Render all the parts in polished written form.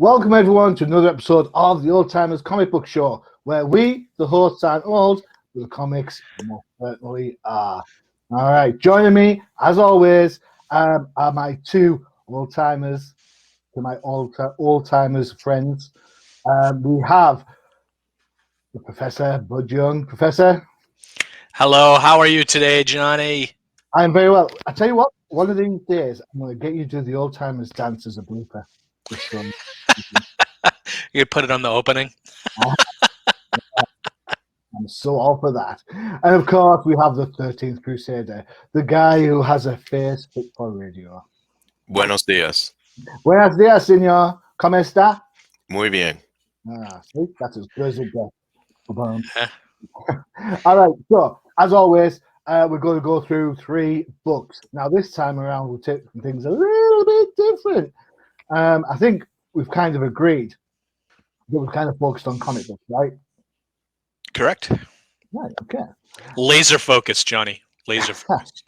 Welcome everyone to another episode of the Ol'Timers Comic Book Show, where we, the hosts, aren't old, but the comics most certainly are. All right, joining me, as always, are my two Ol'Timers, to my Ol'Timers friends. We have the Professor Bud Young. Professor? Hello, how are you today, Johnny? I'm very well. I tell you what, one of these days, I'm going to get you to do the Ol'Timers dance as a blooper. Just from... You could put it on the opening. I'm so all for that. And of course, we have the 13th Crusader, the guy who has a face fit for radio. Buenos días. Buenos días, señor. ¿Cómo está? Muy bien. See, that's as good as it gets. All right, so as always, we're going to go through 3 books. Now, this time around, we'll take things a little bit different. I think we've kind of agreed that we've kind of focused on comic books, right? Correct. Right, okay. Laser focus, Johnny. Laser focus.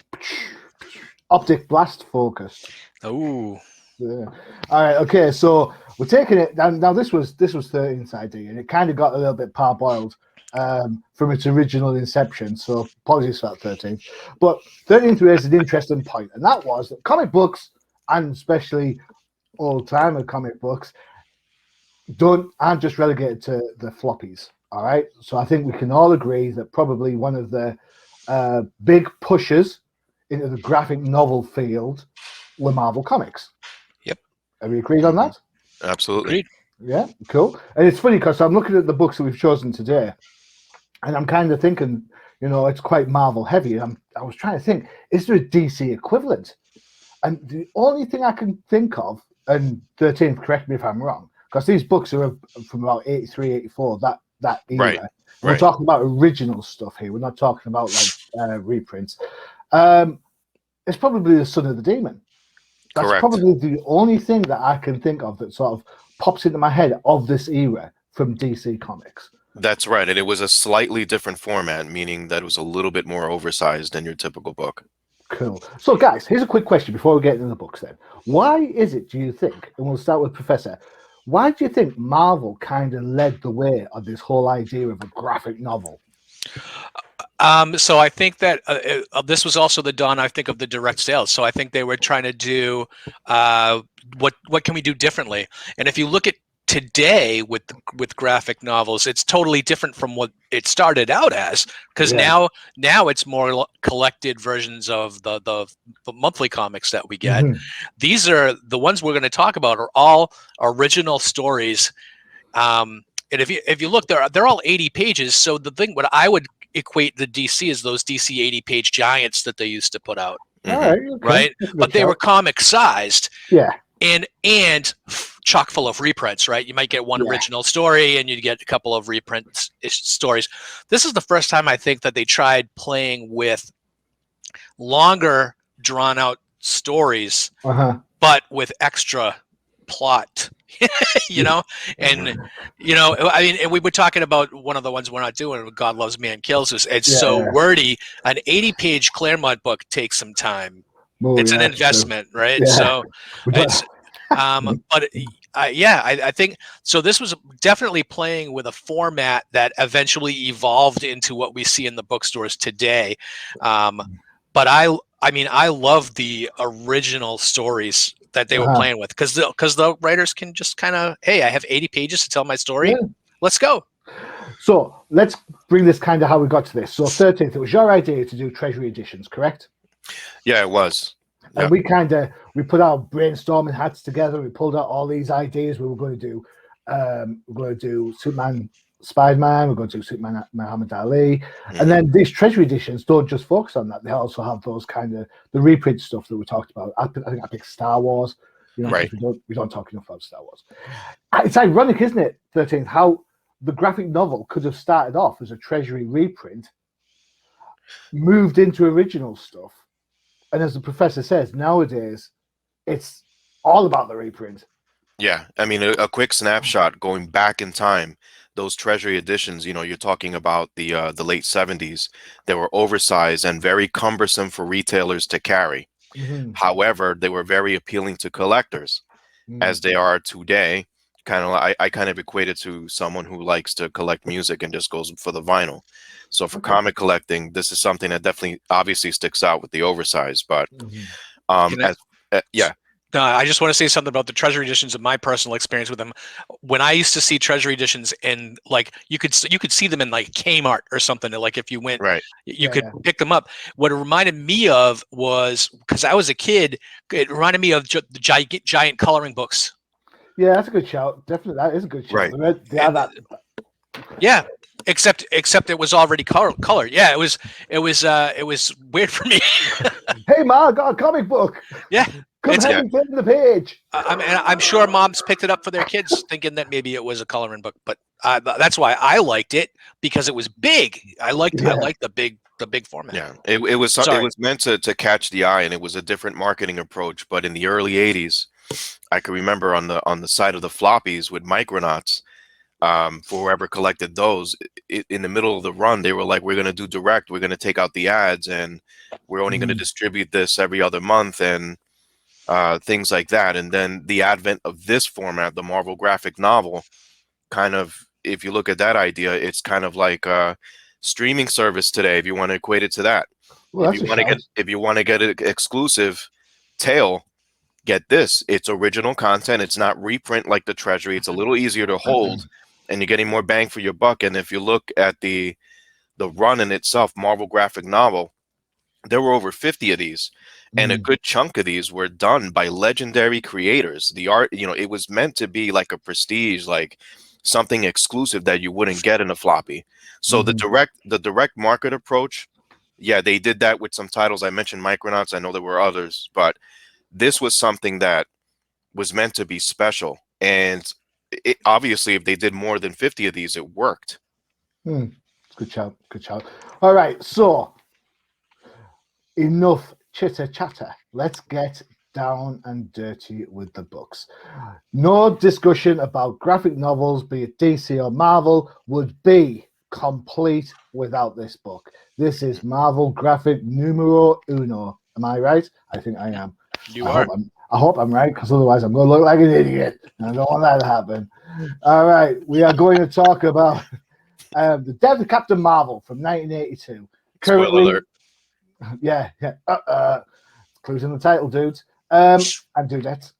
Optic blast focus. Ooh. Yeah. All right, okay, so we're taking it down. Now, this was 13th ID, and it kind of got a little bit parboiled from its original inception, so apologies for that, 13th. But 13th raised an interesting point, and that was that comic books, and especially old-timer comic books, aren't just relegated to the floppies. All right, so I think we can all agree that probably one of the big pushers into the graphic novel field were Marvel Comics. Yep. Are we agreed on that? Absolutely. Agreed. Yeah, cool. And it's funny because I'm looking at the books that we've chosen today, and I'm kind of thinking, it's quite Marvel heavy. I was trying to think, is there a DC equivalent? And the only thing I can think of, and 13th, correct me if I'm wrong, because these books are from about 83, 84, that era. Right. We're talking about original stuff here. We're not talking about reprints. It's probably the Son of the Demon. That's Correct. probably the only thing that I can think of that sort of pops into my head of this era from DC Comics. That's right. And it was a slightly different format, meaning that it was a little bit more oversized than your typical book. Cool. So, guys, here's a quick question before we get into the books then. Why is it, do you think, and we'll start with Professor, why do you think Marvel kind of led the way on this whole idea of a graphic novel? So I think that this was also the dawn, I think, of the direct sales. So I think they were trying to do what can we do differently? And if you look at today with graphic novels, it's totally different from what it started out as, because now it's more collected versions of the monthly comics that we get. Mm-hmm. These are the ones we're going to talk about are all original stories. And if you look, they're all 80 pages. So what I would equate the DC is those DC 80-page giants that they used to put out. All right, okay. Right? But they were comic sized. Yeah. And chock full of reprints, right? You might get one original story and you get a couple of reprint stories. This is the first time I think that they tried playing with longer drawn out stories, but with extra plot, and I mean, and we were talking about one of the ones we're not doing, God Loves Man Kills Us. It's so wordy. An 80-page Claremont book takes some time. It's an investment, right? Yeah. So it's but I think so. This was definitely playing with a format that eventually evolved into what we see in the bookstores today. But I mean, I love the original stories that they were playing with, because the writers can just kind of, hey, I have 80 pages to tell my story. Yeah. Let's go. So let's bring this kind of how we got to this. So 13th, it was your idea to do Treasury editions, correct? Yeah, it was. And we put our brainstorming hats together. We pulled out all these ideas. We were going to do Superman, Spider-Man. We're going to do Superman, Muhammad Ali. And then these Treasury editions don't just focus on that. They also have those kind of the reprint stuff that we talked about. I think I picked Star Wars. Right. We don't talk enough about Star Wars. It's ironic, isn't it, 13th, how the graphic novel could have started off as a Treasury reprint, moved into original stuff. And as the professor says, nowadays, it's all about the reprint. Yeah, I mean, a quick snapshot going back in time, those Treasury editions, you're talking about the late 70s. They were oversized and very cumbersome for retailers to carry. However, they were very appealing to collectors, as they are today. kind of I kind of equate it to someone who likes to collect music and just goes for the vinyl. So for comic collecting, this is something that definitely obviously sticks out with the oversized. But Can I, yeah, I just want to say something about the Treasury editions of my personal experience with them. When I used to see Treasury editions, and like you could see them in like Kmart or something. Like if you went, right, you could pick them up. What it reminded me of was, because I was a kid, it reminded me of the giant coloring books. Yeah, that's a good shout. Definitely, that is a good shout. right. Yeah, except it was already colored. Yeah, it was weird for me. Hey, Ma, I got a comic book. Yeah. Come help me turn the page. I'm sure moms picked it up for their kids, thinking that maybe it was a coloring book. But that's why I liked it, because it was big. I liked the big format. Yeah, it was meant to catch the eye, and it was a different marketing approach. But in the early '80s, I can remember on the side of the floppies with Micronauts. For whoever collected those, in the middle of the run, they were like, "We're going to do direct. We're going to take out the ads, and we're only going to distribute this every other month," and things like that. And then the advent of this format, the Marvel graphic novel, kind of, if you look at that idea, it's kind of like a streaming service today, if you want to equate it to that. Well, if you want to get an exclusive tale, get this. It's original content. It's not reprint like the Treasury. It's a little easier to hold, and you're getting more bang for your buck. And if you look at the run in itself, Marvel graphic novel, there were over 50 of these, and a good chunk of these were done by legendary creators. The art, it was meant to be like a prestige, like something exclusive that you wouldn't get in a floppy. So the direct market approach, yeah, they did that with some titles. I mentioned Micronauts. I know there were others, but this was something that was meant to be special. And obviously, if they did more than 50 of these, it worked. Good shout. Good shout. All right, so enough chitter chatter. Let's get down and dirty with the books. No discussion about graphic novels, be it DC or Marvel, would be complete without this book. This is Marvel graphic numero uno. Am I right? I think I am. I hope I'm right, because otherwise I'm going to look like an idiot, and I don't want that to happen. All right, we are going to talk about the Death of Captain Marvel from 1982. Currently, spoiler alert. Yeah. Clues in the title, dudes. And dudettes.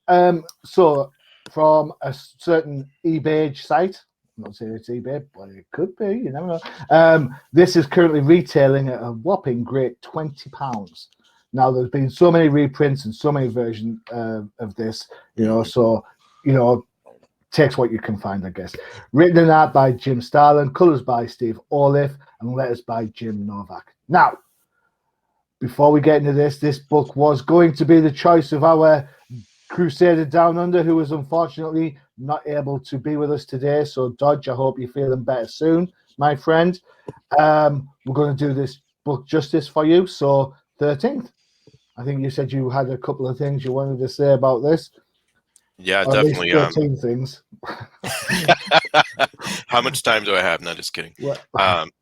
So, from a certain eBay site, I'm not saying it's eBay, but it could be, you never know. This is currently retailing at a whopping great £20. Now, there's been so many reprints and so many versions of this, so, takes what you can find, I guess. Written and art by Jim Starlin, colors by Steve Olive, and letters by Jim Novak. Now, before we get into this book was going to be the choice of our Crusader Down Under, who was unfortunately not able to be with us today. So, Dodge, I hope you're feeling better soon, my friend. We're going to do this book justice for you. So, 13th. I think you said you had a couple of things you wanted to say about this. Yeah, or definitely. 13 things. How much time do I have? No, just kidding.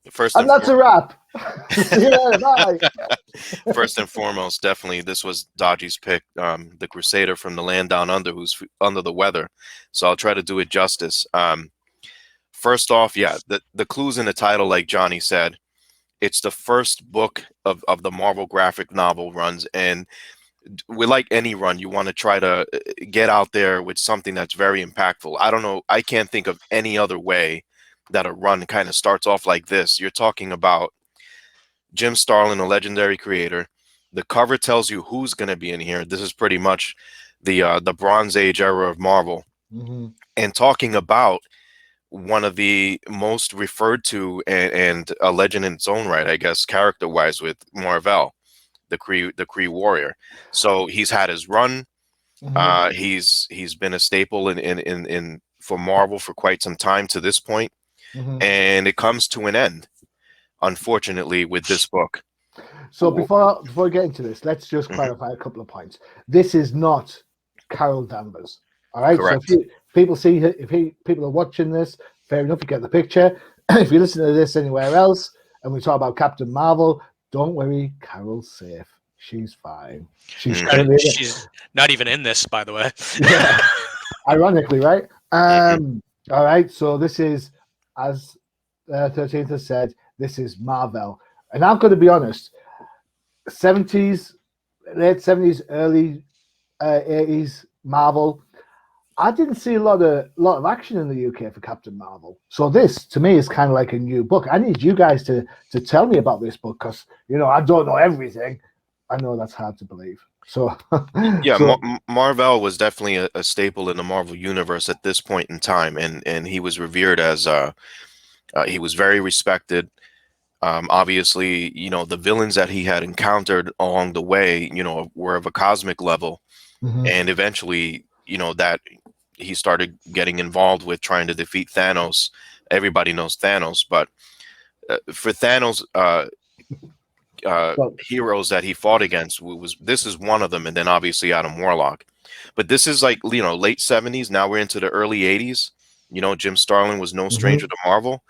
First, and that's a wrap. Yeah, bye. First and foremost, definitely, this was Dodgy's pick, the Crusader from the land down under, who's under the weather. So I'll try to do it justice. First off, yeah, the clues in the title, like Johnny said, it's the first book of the Marvel graphic novel runs, and with like any run, you want to try to get out there with something that's very impactful. I don't know. I can't think of any other way that a run kind of starts off like this. You're talking about Jim Starlin, a legendary creator. The cover tells you who's going to be in here. This is pretty much the Bronze Age era of Marvel. And talking about one of the most referred to and a legend in its own right, I guess, character-wise, with Marvel, the Kree warrior. So he's had his run. He's been a staple in for Marvel for quite some time to this point, and it comes to an end, unfortunately, with this book. So before we get into this, let's just clarify a couple of points. This is not Carol Danvers. All right. Correct. So if people are watching this, fair enough, you get the picture. If you listen to this anywhere else and we talk about Captain Marvel, don't worry, Carol's safe. She's fine. She's not even in this, by the way. Yeah. Ironically, right? All right, so this is, as 13th has said, this is Marvel. And I'm going to be honest, 70s, late 70s, early 80s Marvel, I didn't see a lot of action in the UK for Captain Marvel. So this, to me, is kind of like a new book. I need you guys to tell me about this book because, I don't know everything. I know that's hard to believe. So, Yeah, so Marvel was definitely a staple in the Marvel universe at this point in time, and he was revered as he was very respected. Obviously, the villains that he had encountered along the way, were of a cosmic level, mhm, and eventually, that he started getting involved with trying to defeat Thanos. Everybody knows Thanos, but for Thanos, so, heroes that he fought against was this is one of them, and then obviously Adam Warlock. But this is like late 70s. Now we're into the early 80s. Jim Starlin was no stranger mhm, to Marvel.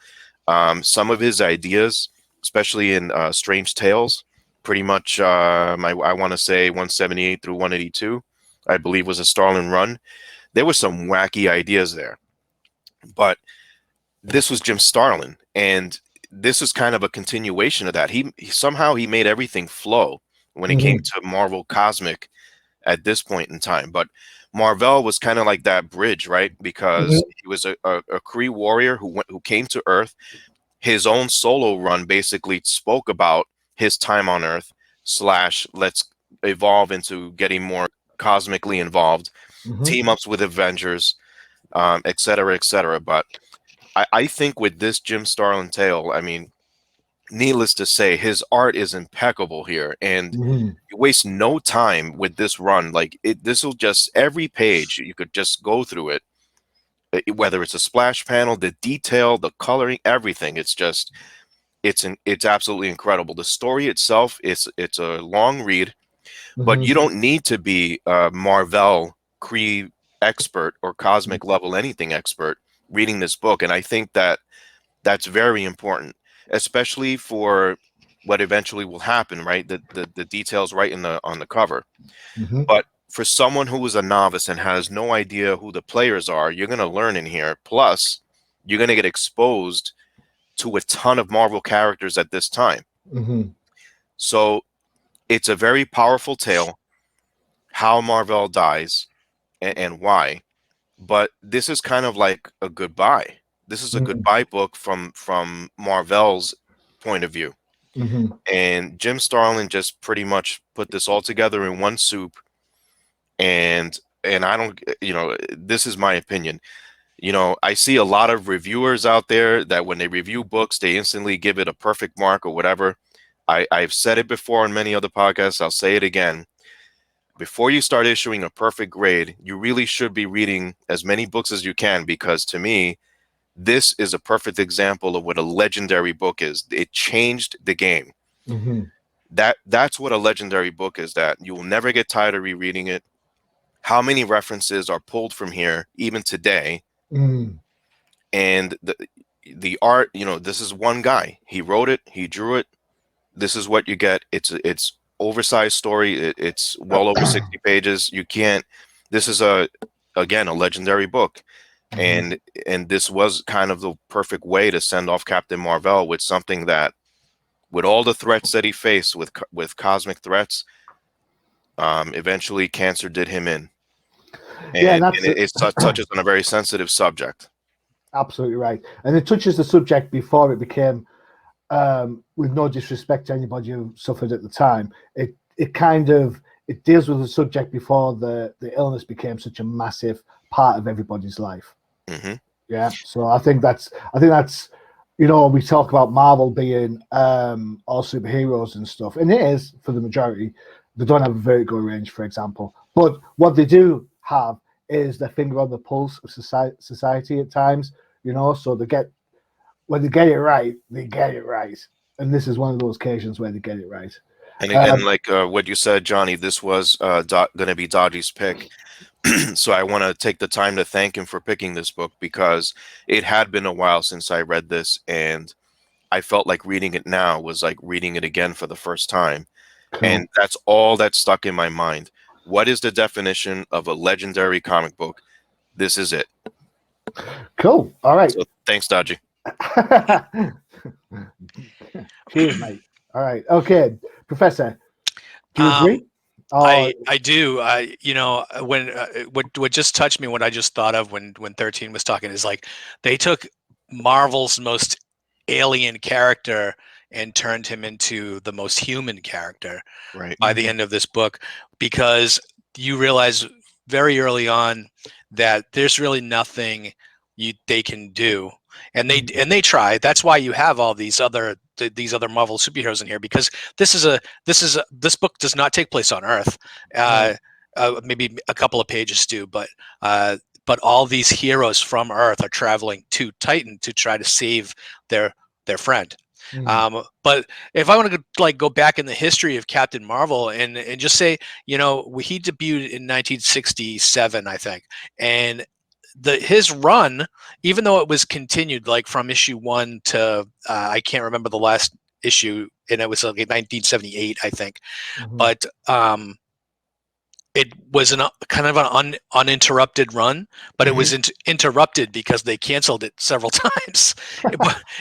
Some of his ideas, especially in Strange Tales, pretty much I want to say 178 through 182, I believe was a Starlin run. There were some wacky ideas there, but this was Jim Starlin, and this is kind of a continuation of that. Somehow he made everything flow when it came mhm, to Marvel Cosmic at this point in time. But Marvel was kind of like that bridge, right? Because mhm, he was a Kree warrior who came to Earth. His own solo run basically spoke about his time on Earth slash let's evolve into getting more cosmically involved, mhm, team ups with Avengers, et cetera, et cetera. But I think with this Jim Starlin tale, I mean, needless to say, his art is impeccable here, and mhm, you waste no time with this run. Like this will just every page you could just go through it, whether it's a splash panel, the detail, the coloring, everything. It's absolutely incredible. The story itself it's a long read, but you mhm, don't need to be a Marvel Kree expert or cosmic level anything expert reading this book, and I think that's very important, especially for what eventually will happen, right? The details right in the on the cover. mhm, But for someone who is a novice and has no idea who the players are, you're going to learn in here. Plus, you're going to get exposed to a ton of Marvel characters at this time. mhm, So it's a very powerful tale, how Marvel dies and why. But this is kind of like a goodbye. This is a mhm, goodbye book from Marvel's point of view. mhm, And Jim Starlin just pretty much put this all together in one soup. And I don't, this is my opinion. I see a lot of reviewers out there that when they review books, they instantly give it a perfect mark or whatever. I've said it before on many other podcasts. I'll say it again. Before you start issuing a perfect grade, you really should be reading as many books as you can, because to me, this is a perfect example of what a legendary book is. It changed the game. mhm, That's what a legendary book is, that you will never get tired of rereading it. How many references are pulled from here even today? mhm, And the art, this is one guy. He wrote it, he drew it. This is what you get. It's oversized story. It's well over 60 pages. You can't This is again a legendary book. mhm. And this was kind of the perfect way to send off Captain Marvel with something that, with all the threats that he faced with cosmic threats, eventually cancer did him in, Yeah, and and it touches on a very sensitive subject. absolutely right. And it touches the subject before it became, with no disrespect to anybody who suffered at the time, it kind of it deals with the subject before the illness became such a massive part of everybody's life. Hmm. Yeah, so I think that's we talk about Marvel being all superheroes and stuff, and it is for the majority. They don't have a vertigo range, for example, but what they do have is their finger on the pulse of society at times. So when they get it right, they get it right, and this is one of those occasions where they get it right. And Um, like what you said, Johnny, this was going to be Dodgy's pick. So I want to take the time to thank him for picking this book, because it had been a while since I read this, and I felt like reading it now was like reading it again for the first time. And cool. that's all that stuck in my mind. What is the definition of a legendary comic book? This is it. Cool. All right. So thanks, Dodgy. Cheers, mate. All right. Okay, Professor. Do you agree? I do. You know, when what just touched me, what I just thought of when 13 was talking is like they took Marvel's most alien character and turned him into the most human character Right. by the end of this book, because you realize very early on that there's really nothing they can do, and they try. That's why you have all these other Marvel superheroes in here, because this book does not take place on Earth. Maybe a couple of pages do, but all these heroes from Earth are traveling to Titan to try to save their friend. But if I want to like go back in the history of Captain Marvel and just say, you know, he debuted in 1967, I think, and his run, even though it was continued like from issue 1 to I can't remember the last issue, and it was like 1978, I think, but it was kind of an uninterrupted run, but it was interrupted because they canceled it several times,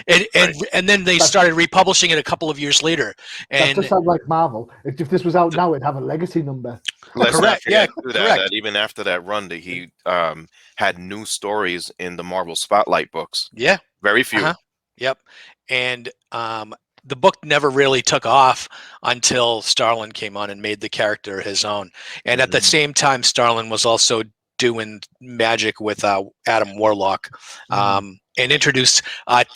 and then they started republishing it a couple of years later. And that does sound like Marvel. If this was out now, it'd have a legacy number. Let's not forget too correct. that even after that run, that he had new stories in the Marvel Spotlight books. Yeah, very few. Yep, and the book never really took off until Starlin came on and made the character his own. And at the same time, Starlin was also doing magic with Adam Warlock, and introduced a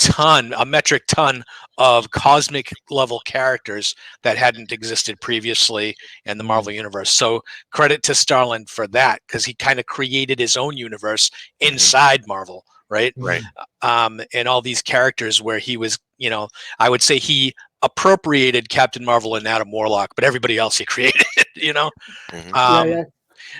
metric ton of cosmic level characters that hadn't existed previously in the Marvel universe. So credit to Starlin for that, because he kind of created his own universe inside Marvel. Right. And all these characters where he was, you know, I would say he appropriated Captain Marvel and Adam Warlock, but everybody else he created, you know.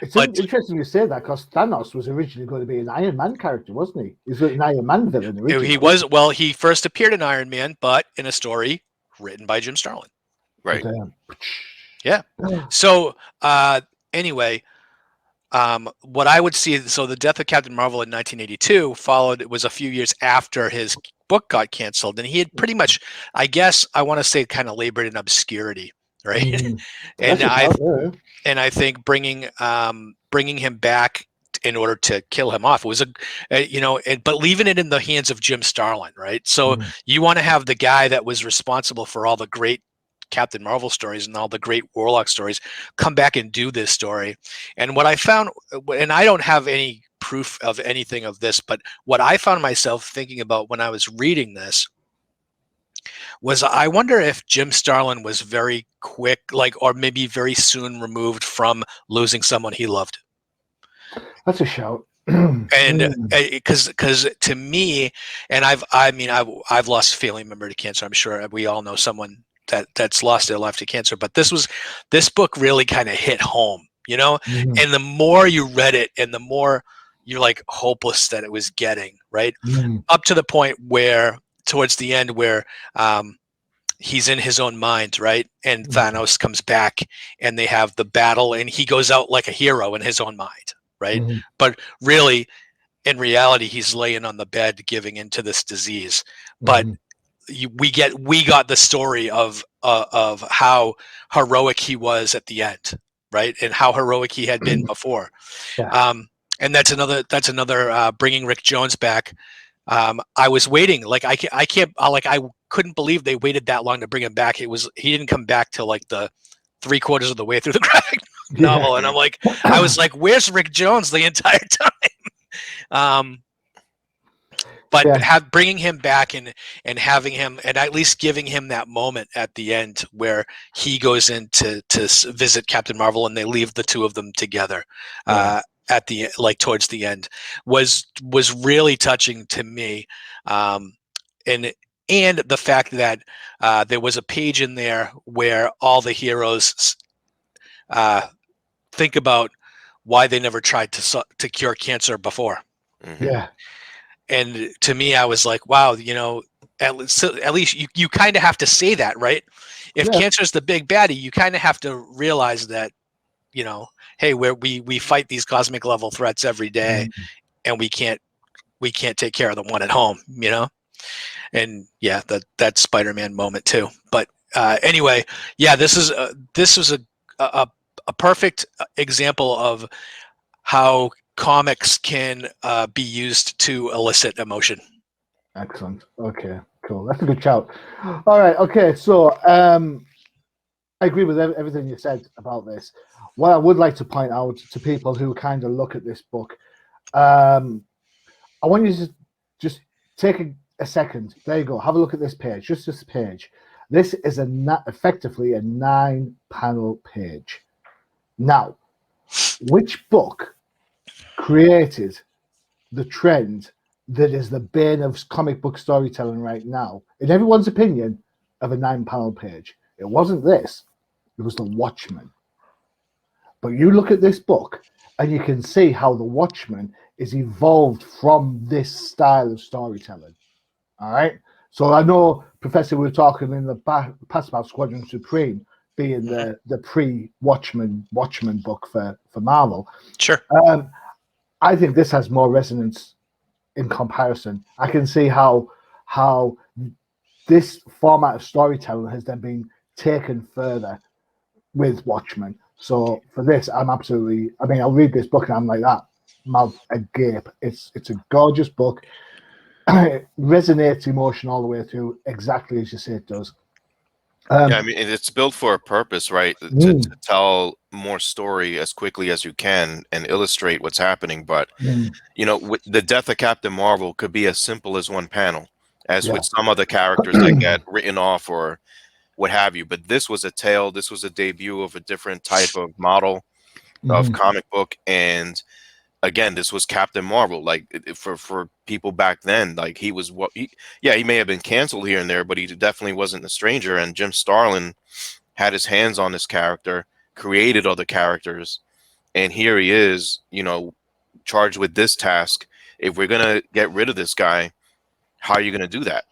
It's interesting you say that, because Thanos was originally going to be an Iron Man character, wasn't he? He was an Iron Man villain originally. He was. Well, he first appeared in Iron Man, but in a story written by Jim Starlin. Right. Yeah. So anyway. What I would see, so the death of Captain Marvel in 1982 followed, it was a few years after his book got canceled, and he had pretty much, I guess, I want to say, kind of labored in obscurity, right? And I think bringing him back in order to kill him off was but leaving it in the hands of Jim Starlin, right? So you want to have the guy that was responsible for all the great Captain Marvel stories and all the great Warlock stories come back and do this story. And what I found, and I don't have any proof of anything of this, but what I found myself thinking about when I was reading this was, I wonder if Jim Starlin was very quick, or maybe very soon removed from losing someone he loved. That's a shout. And because to me, and I've lost a family member to cancer. I'm sure we all know someone that's lost their life to cancer, but this book really kind of hit home, you know. And the more you read it, and the more you're like hopeless that it was getting, right, up to the point where towards the end where he's in his own mind, right, and Thanos comes back and they have the battle, and he goes out like a hero in his own mind, right, but really in reality he's laying on the bed giving into this disease. But we got the story of how heroic he was at the end, right, and how heroic he had been before. And that's another bringing Rick Jones back. I was waiting, like I couldn't believe they waited that long to bring him back. He didn't come back till like the 3/4 of the way through the graphic novel, and I was like, where's Rick Jones the entire time? But bringing him back and having him, and at least giving him that moment at the end where he goes in to visit Captain Marvel, and they leave the two of them together at the towards the end, was really touching to me. And the fact that there was a page in there where all the heroes think about why they never tried to cure cancer before. And to me, I was like, wow, you know, at least you kind of have to say that, right? If cancer is the big baddie, you kind of have to realize that, you know, hey, we fight these cosmic level threats every day, and we can't we can't take care of the one at home, you know? And yeah, that Spider-Man moment too. But anyway, yeah, this was a perfect example of how comics can be used to elicit emotion. Excellent. Okay, cool. That's a good shout. All right. Okay. So I agree with everything you said about this. What I would like to point out to people who kind of look at this book, I want you to just take a second. There you go. Have a look at this page. Just this page. This is effectively a 9-panel page. Now, which book created the trend that is the bane of comic book storytelling right now, in everyone's opinion, of a 9-panel page? It wasn't this. It was The Watchmen. But you look at this book and you can see how The Watchmen is evolved from this style of storytelling. All right. So I know, Professor, we were talking in the past about Squadron Supreme being the pre-Watchmen book for Marvel. Sure. I think this has more resonance in comparison. I can see how this format of storytelling has then been taken further with Watchmen. So for this, I'll read this book and I'm like that, mouth agape. It's a gorgeous book. It resonates emotion all the way through, exactly as you say it does. Yeah, I mean, it's built for a purpose, right? To tell more story as quickly as you can and illustrate what's happening. But you know, with the death of Captain Marvel could be as simple as one panel, as with some other characters that get written off or what have you. But this was a tale. This was a debut of a different type of model of comic book, and again, this was Captain Marvel. Like, for people back then, like, he was he may have been canceled here and there, but he definitely wasn't a stranger. And Jim Starlin had his hands on this character, created other characters, and here he is, you know, charged with this task. If we're gonna get rid of this guy, how are you gonna do that?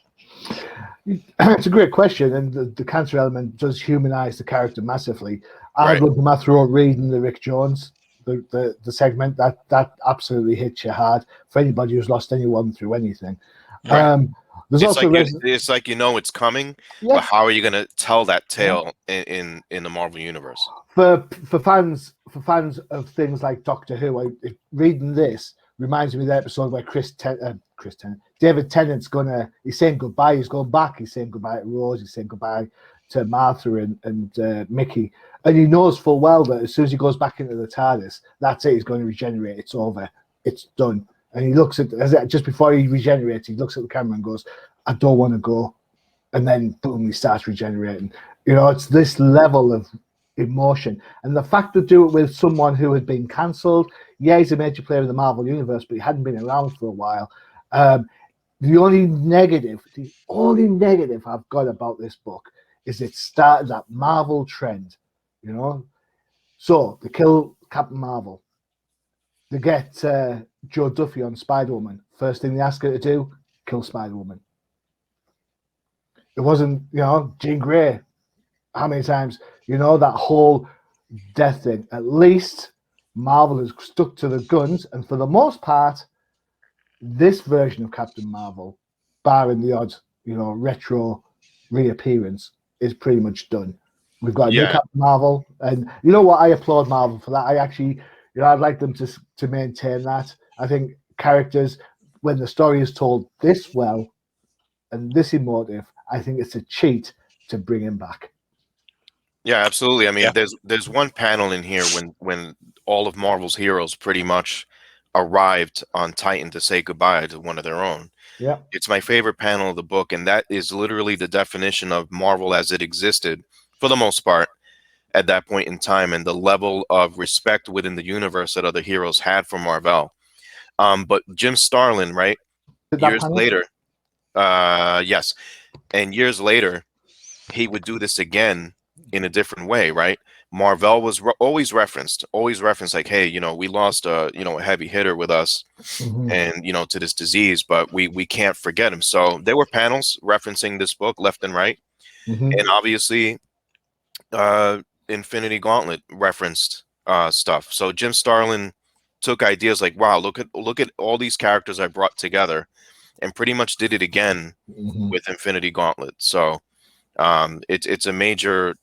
It's a great question, and the cancer element does humanize the character massively. I had lump in my throat reading the Rick Jones, the segment that absolutely hits you hard for anybody who's lost anyone through anything. There's it's also like it's like, you know, it's coming, but how are you going to tell that tale in the Marvel universe? For fans of things like Doctor Who, reading this reminds me of the episode where David Tennant's he's saying goodbye. He's going back. He's saying goodbye to Rose. He's saying goodbye to Martha and Mickey. And he knows full well that as soon as he goes back into the TARDIS, that's it. He's going to regenerate. It's over. It's done. And he looks just before he regenerates, he looks at the camera and goes, "I don't want to go." And then boom, he starts regenerating. You know, it's this level of emotion, and the fact to do it with someone who had been cancelled. Yeah, he's a major player in the Marvel universe, but he hadn't been around for a while. The only negative I've got about this book is it started that Marvel trend, you know. So they kill Captain Marvel. They get Joe Duffy on Spider-Woman. First thing they ask her to do, kill Spider-Woman. It wasn't, you know, Jean Grey. How many times, you know, that whole death thing. At least Marvel has stuck to the guns, and for the most part, this version of Captain Marvel, barring the odd, you know, retro reappearance, is pretty much done. We've got a new Captain Marvel, and you know what? I applaud Marvel for that. I actually, you know, I'd like them to maintain that. I think characters, when the story is told this well and this emotive, I think it's a cheat to bring him back. Yeah, absolutely. I mean, there's one panel in here when all of Marvel's heroes pretty much arrived on Titan to say goodbye to one of their own. Yeah, it's my favorite panel of the book, and that is literally the definition of Marvel as it existed for the most part at that point in time, and the level of respect within the universe that other heroes had for Marvel. But Jim Starlin, right? Years later, yes, and years later, he would do this again in a different way, right? Marvel was always referenced like, hey, you know, we lost a heavy hitter with us, and you know, to this disease, but we can't forget him. So there were panels referencing this book left and right, and obviously, Infinity Gauntlet referenced stuff. So Jim Starlin took ideas like, wow, look at all these characters I brought together, and pretty much did it again with Infinity Gauntlet. So it's a major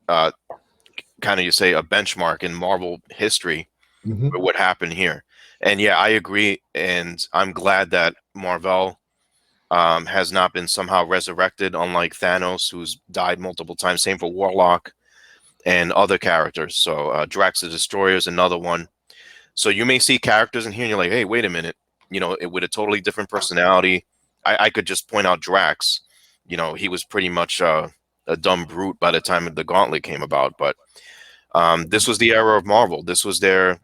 kind of, you say, a benchmark in Marvel history for what happened here. And yeah, I agree, and I'm glad that Marvel has not been somehow resurrected, unlike Thanos, who's died multiple times. Same for Warlock and other characters. So Drax the Destroyer is another one. So you may see characters in here and you're like, hey, wait a minute, with a totally different personality. I could just point out Drax. He was pretty much a dumb brute by the time the Gauntlet came about. But this was the era of Marvel. This was their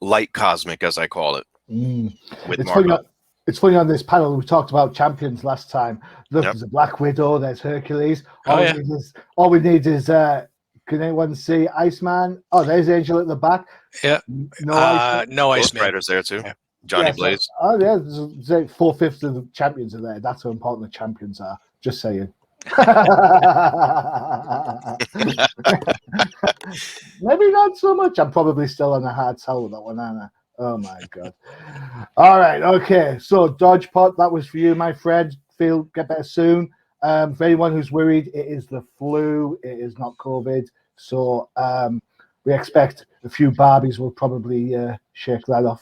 light cosmic, as I call it, with Marvel. It's funny on this panel, we talked about champions last time. Look, there's a Black Widow, there's Hercules. All we need is can anyone see Iceman? Oh, there's Angel at the back. Yeah. No Iceman. No Ghost Iceman. Rider's there too. Yeah. Johnny Blaze. So, there's like 4/5 of the champions are there. That's how important the champions are. Just saying. Maybe not so much. I'm probably still on a hard sell with that one, aren't I? Oh my god. All right, okay. So Dodge Pot, that was for you, my friend. Get better soon. For anyone who's worried, it is the flu. It is not COVID. So we expect a few Barbies will probably shake that off.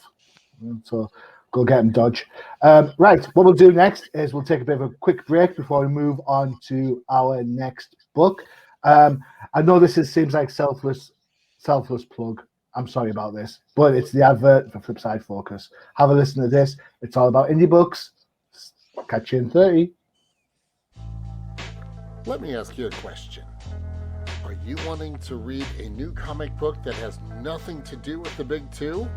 So go get them, Dodge. Right, what we'll do next is we'll take a bit of a quick break before we move on to our next book. I know this seems like selfless plug. I'm sorry about this, but it's the advert for Flipside Focus. Have a listen to this. It's all about indie books. Catch you in 30. Let me ask you a question. Are you wanting to read a new comic book that has nothing to do with the big two?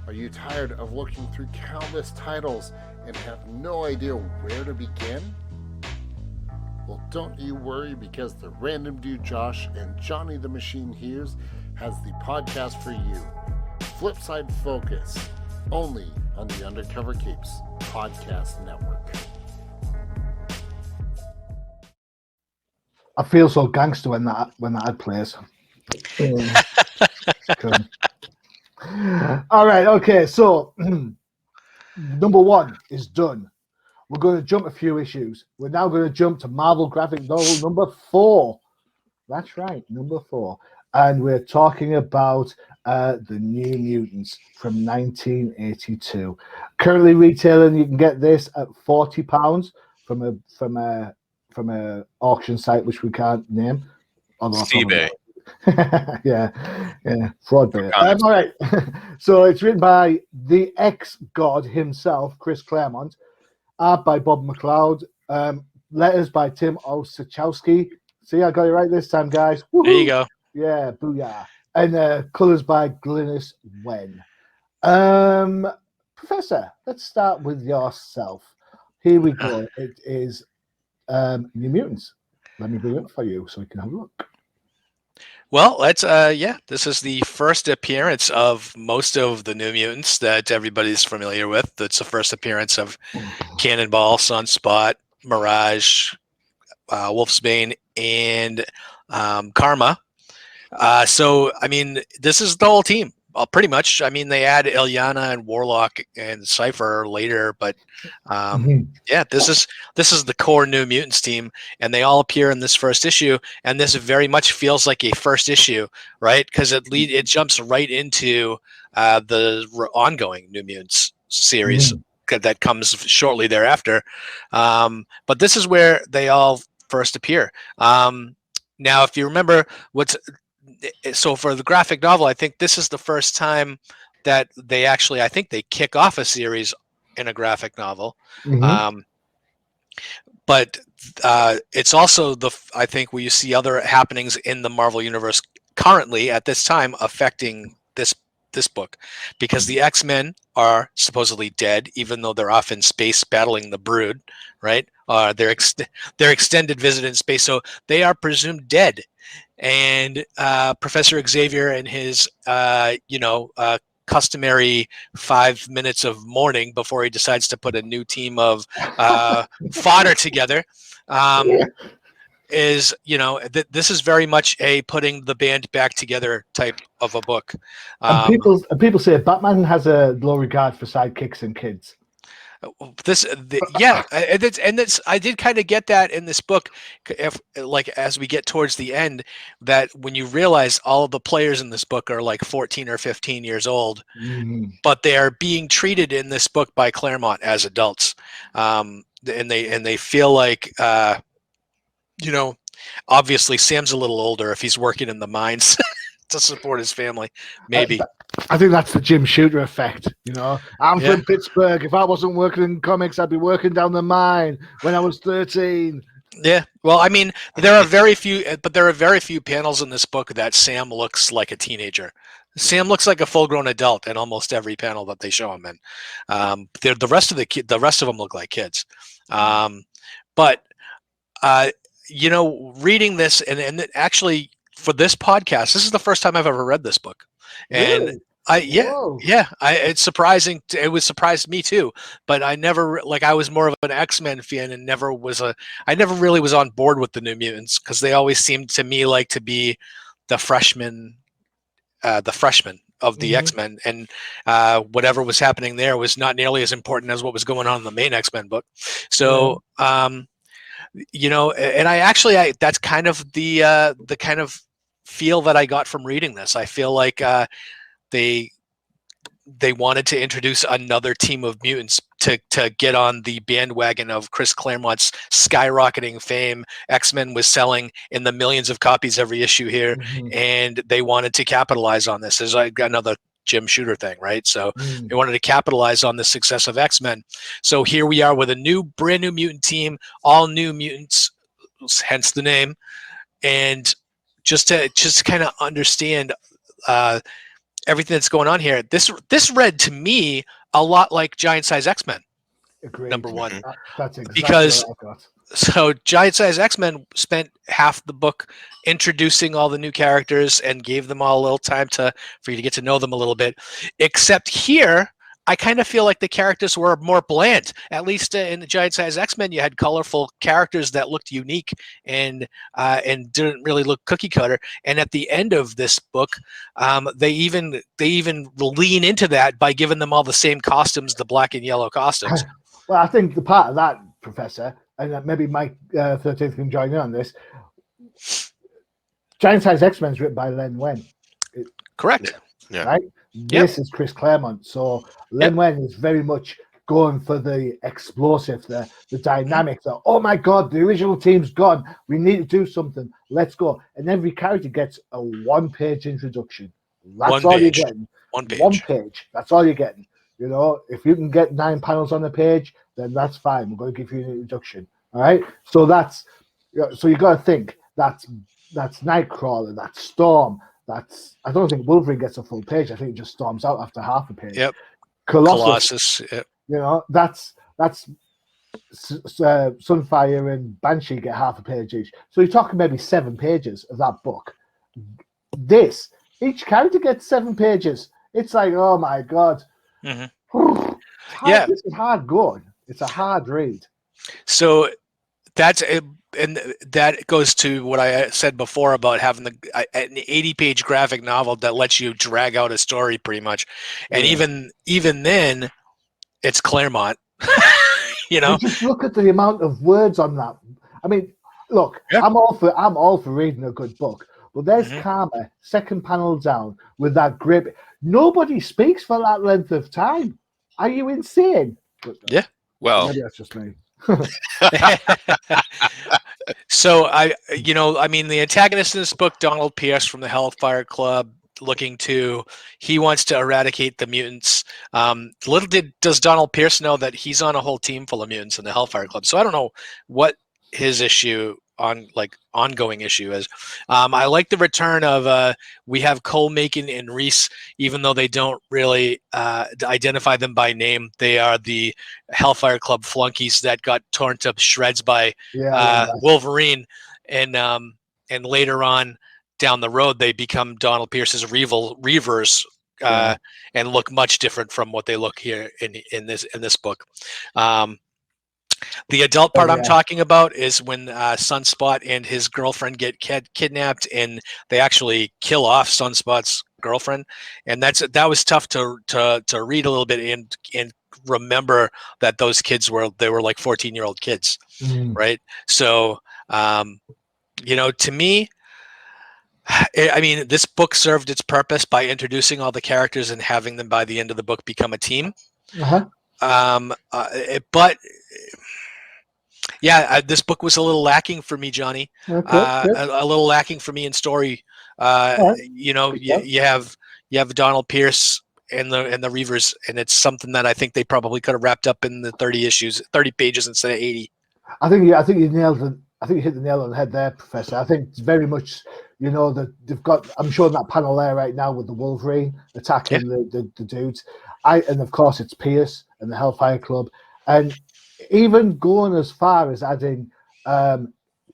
Are you tired of looking through countless titles and have no idea where to begin? Well, don't you worry, because the Random Dude Josh and Johnny the Machine Hughes has the podcast for you. Flipside Focus, only on the Undercover Capes Podcast Network. I feel so gangster when that ad plays. All right, okay, so number 1 is done. We're going to jump a few issues. We're now going to jump to Marvel graphic novel number 4. That's right, number 4. And we're talking about the New Mutants from 1982. Currently retailing, you can get this at £40 from a auction site which we can't name. eBay. yeah, fraud bait. All right. So it's written by the ex-god himself, Chris Claremont. Art by Bob McLeod. Letters by Tim Osachowski. See, I got it right this time, guys. Woo-hoo. There you go. Yeah, booyah. And colors by Glynis Wen. Professor, let's start with yourself. Here we go. It is New Mutants. Let me bring it up for you so we can have a look. Well, this is the first appearance of most of the New Mutants that everybody's familiar with. It's the first appearance of Cannonball, Sunspot, Mirage, Wolfsbane, and Karma. So, I mean, this is the whole team. Pretty much. I mean, they add Ilyana and Warlock and Cypher later, but yeah, this is the core New Mutants team, and they all appear in this first issue. And this very much feels like a first issue, right? Because it jumps right into the ongoing New Mutants series that comes shortly thereafter. But this is where they all first appear. Now, if you remember so for the graphic novel, I think this is the first time that they actually, I think they kick off a series in a graphic novel. But it's also I think where you see other happenings in the Marvel universe currently at this time affecting this book, because the X-Men are supposedly dead, even though they're off in space battling the Brood, right? Their extended visit in space, so they are presumed dead. And Professor Xavier and his, customary 5 minutes of mourning before he decides to put a new team of fodder together. is, this is very much a putting the band back together type of a book. And people say Batman has a low regard for sidekicks and kids. I did kind of get that in this book, as we get towards the end, that when you realize all of the players in this book are like 14 or 15 years old, but they are being treated in this book by Claremont as adults, and they feel like, obviously Sam's a little older if he's working in the mines to support his family, maybe. I think that's the Jim Shooter effect. I'm from Pittsburgh. If I wasn't working in comics, I'd be working down the mine when I was 13. Yeah. Well, I mean, there are very few panels in this book that Sam looks like a teenager. Sam looks like a full-grown adult in almost every panel that they show him in. The rest of them look like kids. But reading this and actually for this podcast, this is the first time I've ever read this book. And really? It's surprising. It was surprised me too, but I never, I was more of an X-Men fan and I never really was on board with the New Mutants because they always seemed to me like to be the freshmen of the X-Men, and whatever was happening there was not nearly as important as what was going on in the main X-Men book. So, and that's kind of the kind of feel that I got from reading this. I feel like they wanted to introduce another team of mutants to get on the bandwagon of Chris Claremont's skyrocketing fame. X-Men was selling in the millions of copies every issue here, and they wanted to capitalize on this. There's like another Jim Shooter thing, right? So they wanted to capitalize on the success of X-Men. So here we are with a brand new mutant team, all new mutants, hence the name, and just to kind of understand everything that's going on here. This read to me a lot like Giant Size X-Men. Agreed. Number one. That's exactly because what I got. So Giant Size X-Men spent half the book introducing all the new characters and gave them all a little time for you to get to know them a little bit. Except here, I kind of feel like the characters were more bland. At least in the Giant Size X-Men, you had colorful characters that looked unique and didn't really look cookie cutter. And at the end of this book, they even lean into that by giving them all the same costumes, the black and yellow costumes. Well, I think the part of that, Professor, and maybe Mike 13th can join in on this. Giant Size X-Men is written by Len Wein. Correct. Yeah. Right? This is Chris Claremont. So Len Wein is very much going for the explosive, the dynamic, oh my God, the original team's gone. We need to do something. Let's go. And every character gets a one-page introduction. That's all you're getting. One page. That's all you're getting. If you can get 9 panels on the page, then that's fine. We're going to give you an introduction. All right. So you got to think that's Nightcrawler, that's Storm. I don't think Wolverine gets a full page. I think it just storms out after half a page. Yep. Colossus. Yep. That's Sunfire and Banshee get half a page each. So you're talking maybe 7 pages of that book. Each character gets 7 pages. It's like, oh my God. This is hard going. It's a hard read. So and that goes to what I said before about having an 80-page graphic novel that lets you drag out a story pretty much. And even then, it's Claremont. Just look at the amount of words on that. I mean, look, I'm all for reading a good book. But there's Karma, second panel down, with that grip. Nobody speaks for that length of time. Are you insane? Yeah. Well, maybe that's just me. So the antagonist in this book, Donald Pierce from the Hellfire Club, he wants to eradicate the mutants. Little does Donald Pierce know that he's on a whole team full of mutants in the Hellfire Club. So I don't know what his ongoing issue is. I like the return of we have Cole, Macon, and Reese, even though they don't really identify them by name. They are the Hellfire Club flunkies that got torn to shreds by Wolverine, and later on down the road they become Donald Pierce's Reavers, and look much different from what they look here in this book. The adult part Oh, I'm yeah. talking about is when Sunspot and his girlfriend get kidnapped, and they actually kill off Sunspot's girlfriend, and that was tough to read a little bit and remember that those kids were like 14-year-old kids, right? So, to me, I mean, this book served its purpose by introducing all the characters and having them by the end of the book become a team. But yeah, this book was a little lacking for me, Johnny. Okay. A little lacking for me in story. Right. You have Donald Pierce and the Reavers, and it's something that I think they probably could have wrapped up in the 30 pages instead of 80. I think you nailed it. I think you hit the nail on the head there, Professor. I think it's very much, that they've got. I'm showing that panel there right now with the Wolverine attacking the dudes. And of course it's Pierce and the Hellfire Club, and even going as far as adding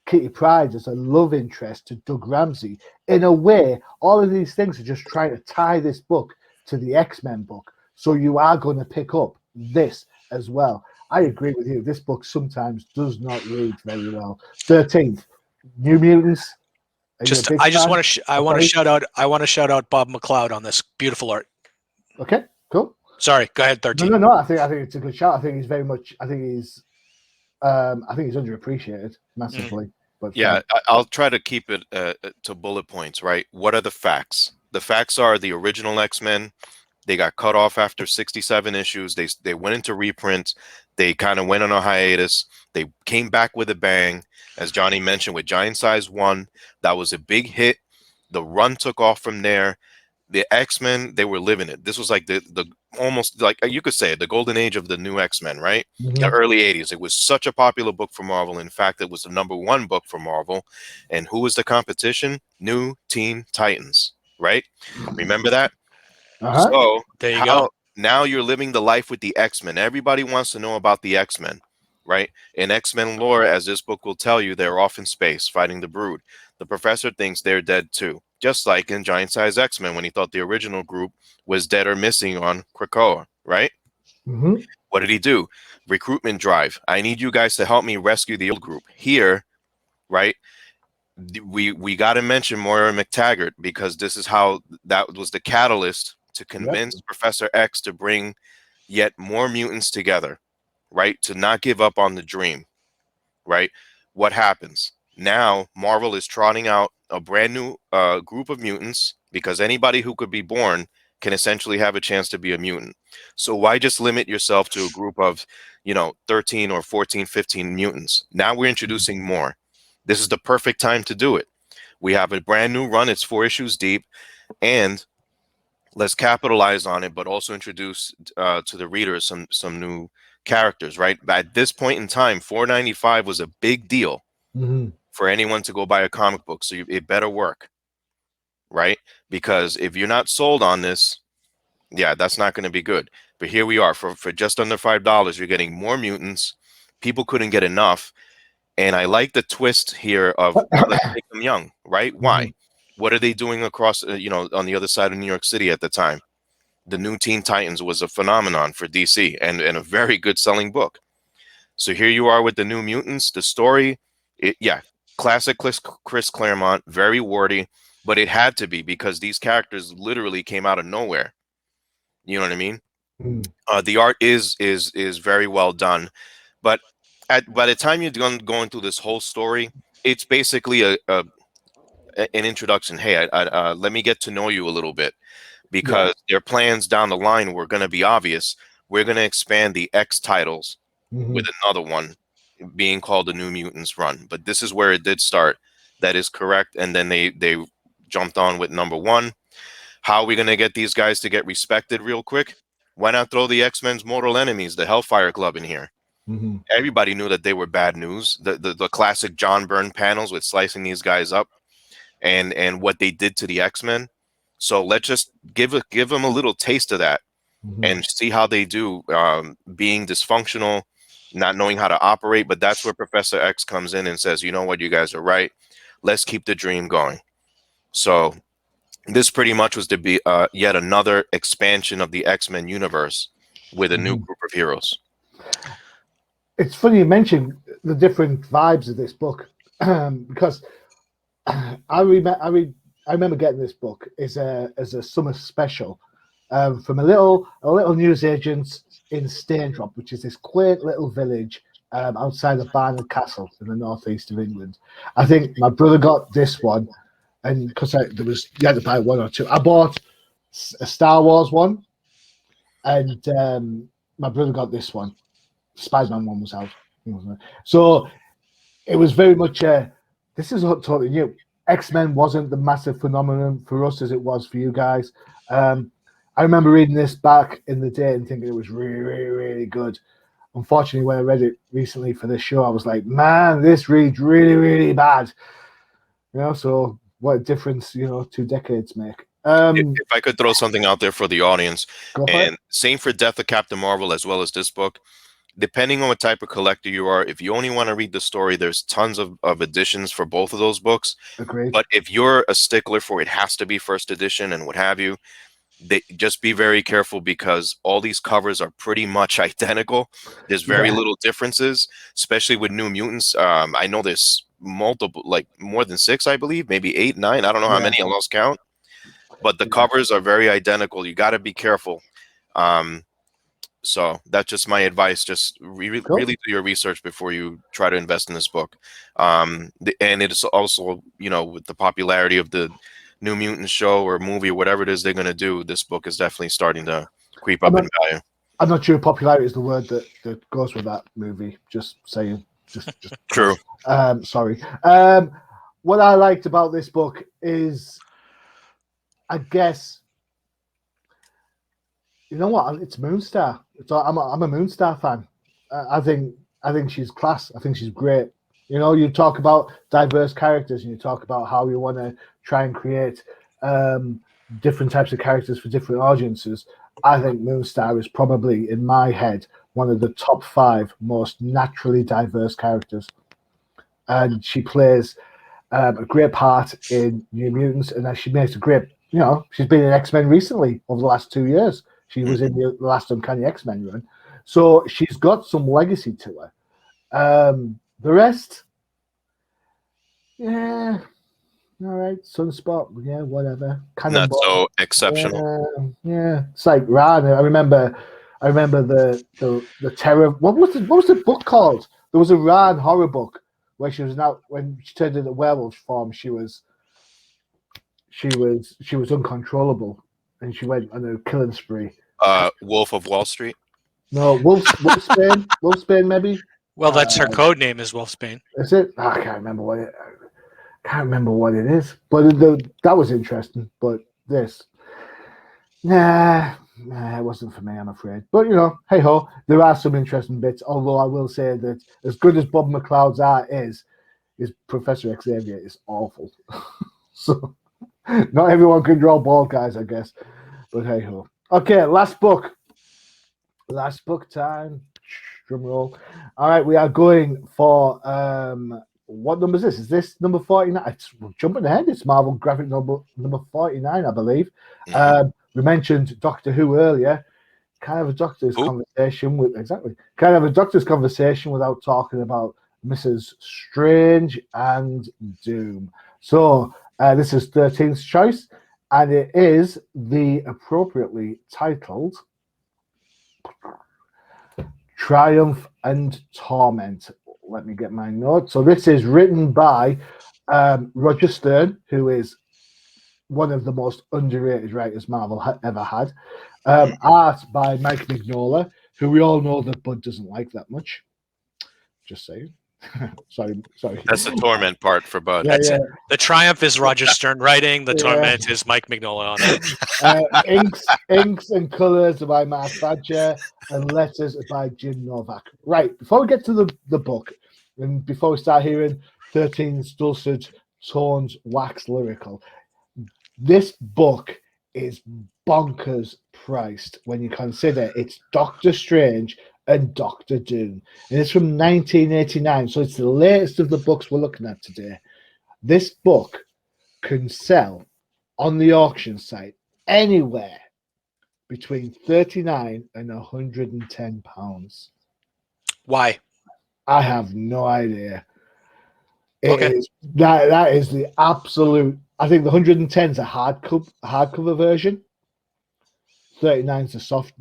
Kitty Pryde as a love interest to Doug Ramsey. In a way, all of these things are just trying to tie this book to the X-Men book. So you are going to pick up this as well. I agree with you. This book sometimes does not read very well. 13th, New Mutants. I want to shout out Bob McLeod on this beautiful art. Okay, cool. Sorry, go ahead. 13. No. I think it's a good shout. I think he's very much. I think he's underappreciated massively. But yeah, I'll try to keep it to bullet points. Right? What are the facts? The facts are the original X-Men. They got cut off after 67 issues. They went into reprints. They kind of went on a hiatus. They came back with a bang, as Johnny mentioned, with Giant Size 1. That was a big hit. The run took off from there. The X-Men, they were living it. This was like the almost like you could say it, the golden age of the new X-Men, right? Mhm. The early 80s. It was such a popular book for Marvel. In fact, it was the #1 book for Marvel. And who was the competition? New Teen Titans, right? Remember that? So there you go. Now you're living the life with the X-Men. Everybody wants to know about the X-Men, right? In X-Men lore, as this book will tell you, they're off in space fighting the Brood. The Professor thinks they're dead too, just like in Giant Size X-Men when he thought the original group was dead or missing on Krakoa, right? Mhm. What did he do? Recruitment drive. I need you guys to help me rescue the old group. Here, right? We got to mention Moira McTaggart because this is how that was the catalyst to convince Professor X to bring yet more mutants together, right? To not give up on the dream, right? What happens? Now Marvel is trotting out a brand new group of mutants because anybody who could be born can essentially have a chance to be a mutant. So why just limit yourself to a group of, 13 or 14, 15 mutants? Now we're introducing more. This is the perfect time to do it. We have a brand new run. It's 4 issues deep, and let's capitalize on it, but also introduce to the readers some new characters, right? At this point in time, $4.95 was a big deal for anyone to go buy a comic book. So it better work, right? Because if you're not sold on this, yeah, that's not going to be good. But here we are for just under $5. You're getting more mutants. People couldn't get enough. And I like the twist here of let's make them young, right? Why? What are they doing across, on the other side of New York City at the time? The New Teen Titans was a phenomenon for DC and a very good selling book. So here you are with the New Mutants. The story, classic Chris Claremont, very wordy, but it had to be because these characters literally came out of nowhere. You know what I mean? The art is very well done, but by the time you're done going through this whole story, it's basically an introduction. Hey, let me get to know you a little bit, because their plans down the line were going to be obvious. We're going to expand the X titles with another one being called the New Mutants run. But this is where it did start. That is correct. And then they jumped on with #1. How are we going to get these guys to get respected real quick? Why not throw the X-Men's mortal enemies, the Hellfire Club, in here? Everybody knew that they were bad news. The classic John Byrne panels with slicing these guys up and what they did to the X-Men. So let's just give them a little taste of that and see how they do, being dysfunctional, not knowing how to operate. But that's where Professor X comes in and says, you know what, you guys are right. Let's keep the dream going. So this pretty much was to be yet another expansion of the X-Men universe with a new group of heroes. It's funny you mentioned the different vibes of this book because I remember getting this book as a summer special from a little newsagent in Staindrop, which is this quaint little village outside of Barnard Castle in the northeast of England. I think my brother got this one, and because you had to buy one or two. I bought a Star Wars one, and my brother got this one. Spider-Man one was out, so it was very much this is totally new. X-Men wasn't the massive phenomenon for us as it was for you guys. I remember reading this back in the day and thinking it was really, really, really good. Unfortunately, when I read it recently for this show, I was like, man, this reads really, really bad. So what a difference 2 decades make. If I could throw something out there for the audience, and same for Death of Captain Marvel as well as this book, depending on what type of collector you are, if you only want to read the story, there's tons of editions for both of those books. Agreed. But if you're a stickler for it has to be first edition and what have you, just be very careful because all these covers are pretty much identical. There's very little differences, especially with New Mutants. I know there's multiple, like more than 6, I believe, maybe 8, 9. I don't know how many, I lost count. But the covers are very identical. You got to be careful. So that's just my advice. Just really do your research before you try to invest in this book. And it is also, with the popularity of the New Mutants show or movie or whatever it is they're going to do, this book is definitely starting to creep up in value. I'm not sure popularity is the word that goes with that movie. Just saying. Just True. Sorry. What I liked about this book is, I guess, you know what? It's Moonstar. I'm a Moonstar fan. I think she's class. I think she's great. You talk about diverse characters and you talk about how you want to try and create different types of characters for different audiences. I think Moonstar is probably, in my head, one of the top 5 most naturally diverse characters. And she plays a great part in New Mutants, and she makes a great, she's been in X-Men recently over the last 2 years. She was in the last Uncanny X-Men run. So she's got some legacy to her. The rest, all right, Sunspot, whatever. Not so exceptional. Yeah, it's like Ran. I remember the terror. What was the book called? There was a Ran horror book where she was when she turned into werewolf form. She was uncontrollable, and she went on a killing spree. Wolf of Wall Street. No, Wolfsbane. Wolfsbane, maybe. Well, that's her code name is Wolfsbane. Is it? I can't remember what it is. But that was interesting. But this, nah, it wasn't for me, I'm afraid. But hey ho, there are some interesting bits. Although I will say that as good as Bob McLeod's art is Professor Xavier is awful. So not everyone can draw bald guys, I guess. But hey ho. Okay, last book time. Drum roll. All right, we are going for what number is this? Is this number 49? We're jumping ahead. It's Marvel graphic novel number 49, I believe. We mentioned Doctor Who earlier. Can't have a doctor's conversation without talking about Mrs. Strange and Doom. So this is 13th choice, and it is the appropriately titled Triumph and Torment. Let me get my notes. So this is written by Roger Stern, who is one of the most underrated writers Marvel ever had. Art by Mike Mignola, who we all know that Bud doesn't like that much. Just saying. sorry. That's the torment part for Bud. Yeah. The Triumph is Roger Stern writing. The Torment is Mike Mignola on it. Inks and colors are by Mark Badger, and letters are by Jim Novak. Right, before we get to the book, and before we start hearing 13's dulcet tones wax lyrical, this book is bonkers priced when you consider it's Doctor Strange and Doctor Doom. And it's from 1989, so it's the latest of the books we're looking at today. This book can sell on the auction site anywhere between £39 and £110. Why? I have no idea. It Okay. is that is the absolute. I think the 110 is a hardcover version. 39 is the soft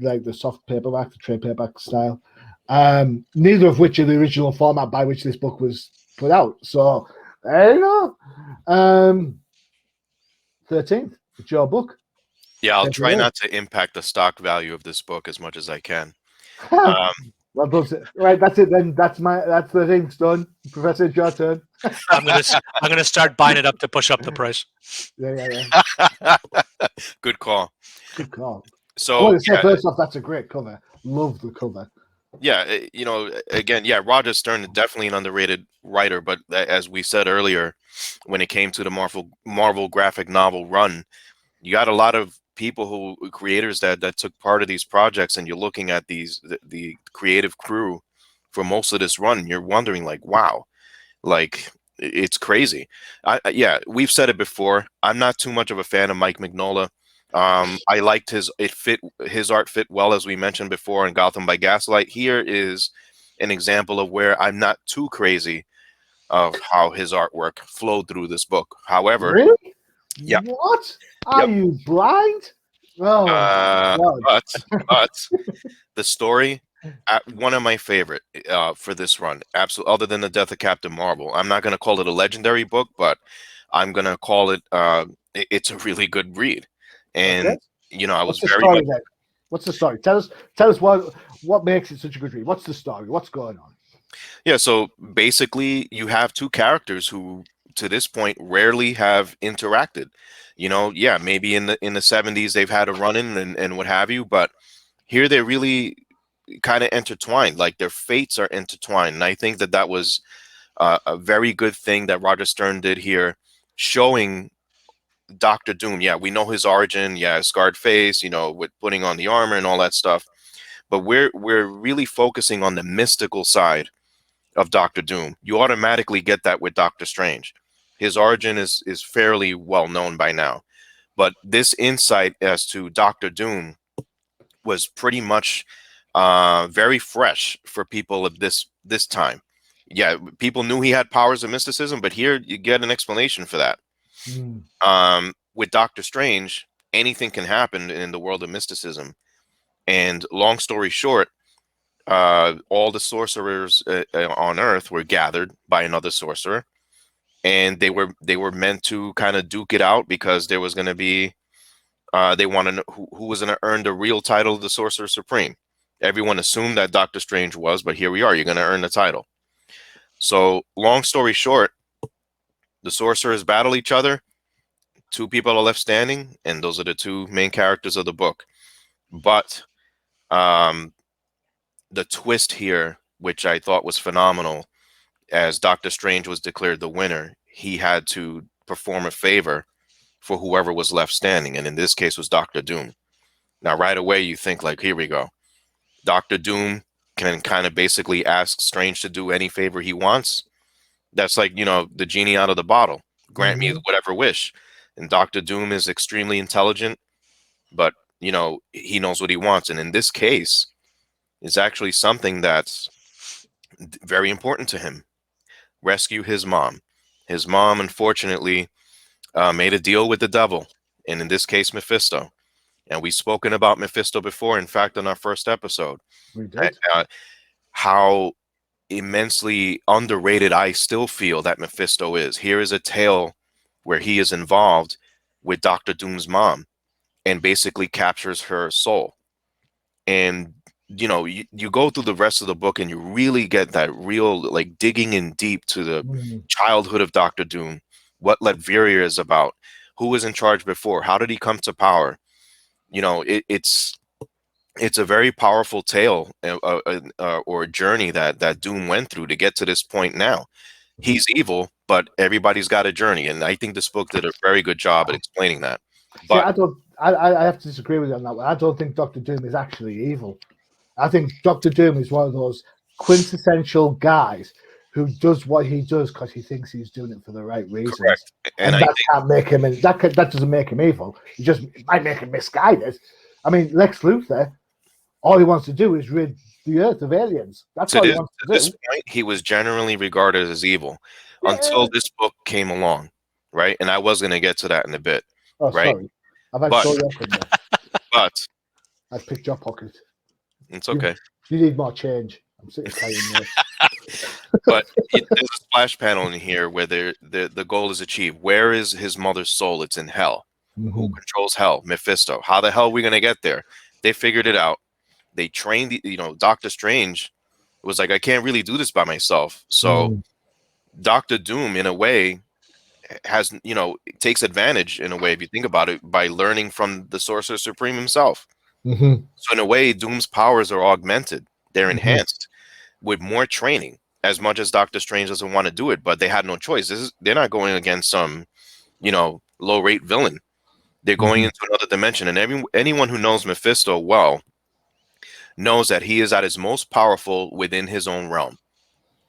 paperback, the trade paperback style. Neither of which are the original format by which this book was put out. So there you go. 13th, it's your book. Yeah, I'll Take it try away. not to impact the stock value of this book as much as I can. Um, Well, right, that's it then. That's the thing. It's done. Professor, it's your turn. I'm gonna start buying it up to push up the price. Yeah. Good call. Good call. I So want to say yeah, first off, that's a great cover. Love the cover. yeah, again, yeah, Roger Stern is definitely an underrated writer, but as we said earlier, when it came to the Marvel graphic novel run, you got a lot of people creators that took part of these projects, and you're looking at the creative crew for most of this run, and you're wondering like, wow, like it's crazy. Yeah, we've said it before. I'm not too much of a fan of Mike Mignola. I liked his art fit well, as we mentioned before in Gotham by Gaslight. Here is an example of where I'm not too crazy of how his artwork flowed through this book. However, Really? yeah, What? Are yep. you blind? Oh my god! But the story, one of my favorite for this run, absolutely. Other than the death of Captain Marvel, I'm not going to call it a legendary book, but I'm going to call it. It's a really good read, Okay. and I was What's the very story much. then? What's the story? Tell us what makes it such a good read. What's the story? What's going on? Yeah, so basically, you have two characters who, to this point, rarely have interacted. Yeah, maybe in the 70s they've had a run-in and what have you, but here they're really kind of intertwined, like their fates are intertwined. And I think that was a very good thing that Roger Stern did here, showing Doctor Doom. Yeah, we know his origin. Yeah, scarred face, with putting on the armor and all that stuff. But we're really focusing on the mystical side of Doctor Doom. You automatically get that with Doctor Strange. His origin is fairly well known by now. But this insight as to Doctor Doom was pretty much very fresh for people of this time. Yeah, people knew he had powers of mysticism, but here you get an explanation for that. With Doctor Strange, anything can happen in the world of mysticism. And long story short, all the sorcerers on Earth were gathered by another sorcerer, and they were meant to kind of duke it out because there was going to be they want to know who was going to earn the real title of the Sorcerer Supreme. Everyone assumed that Doctor Strange was, but here we are. You're going to earn the title. So, long story short, the sorcerers battle each other. Two people are left standing, and those are the two main characters of the book. But the twist here, which I thought was phenomenal, as Doctor Strange was declared the winner, he had to perform a favor for whoever was left standing, and in this case was Doctor Doom. Now, right away, you think like, here we go. Doctor Doom can kind of basically ask Strange to do any favor he wants. That's like, the genie out of the bottle. Grant me whatever wish. And Doctor Doom is extremely intelligent, but, he knows what he wants. And in this case, it's actually something that's very important to him. Rescue his mom. His mom, unfortunately, made a deal with the devil, and in this case, Mephisto. And we've spoken about Mephisto before, in fact, on our first episode. We did. How immensely underrated I still feel that Mephisto is. Here is a tale where he is involved with Doctor Doom's mom and basically captures her soul. And you go through the rest of the book and you really get that real, like, digging in deep to the childhood of Doctor Doom, what Latveria is about, who was in charge before, how did he come to power. It's a very powerful tale or a journey that Doom went through to get to this point now. He's evil, but everybody's got a journey, and I think this book did a very good job at explaining that. But See, I have to disagree with you on that one. I don't think Doctor Doom is actually evil. I think Doctor Doom is one of those quintessential guys who does what he does because he thinks he's doing it for the right reasons. Correct. And that can't make him, that doesn't make him evil. It might make him misguided. I mean, Lex Luthor all he wants to do is rid the Earth of aliens. That's all he wants to to this do. point, he was generally regarded as evil Yeah. until this book came along, right? And I was going to get to that in a bit, Oh, right? sorry. I've had But- so up in there. But I've picked your pocket. it's okay. You need more change. I'm sitting carrying this. But there's a splash panel in here where the goal is achieved. Where is his mother's soul? It's in hell. Who controls hell? Mephisto. How the hell are we going to get there? They figured it out. They trained, Doctor Strange was like, I can't really do this by myself. So Doctor Doom, in a way, has, takes advantage, in a way, if you think about it, by learning from the Sorcerer Supreme himself. So in a way, Doom's powers are augmented. They're enhanced with more training, as much as Doctor Strange doesn't want to do it, but they had no choice. They're not going against some, low-rate villain. They're going into another dimension. And anyone who knows Mephisto well knows that he is at his most powerful within his own realm.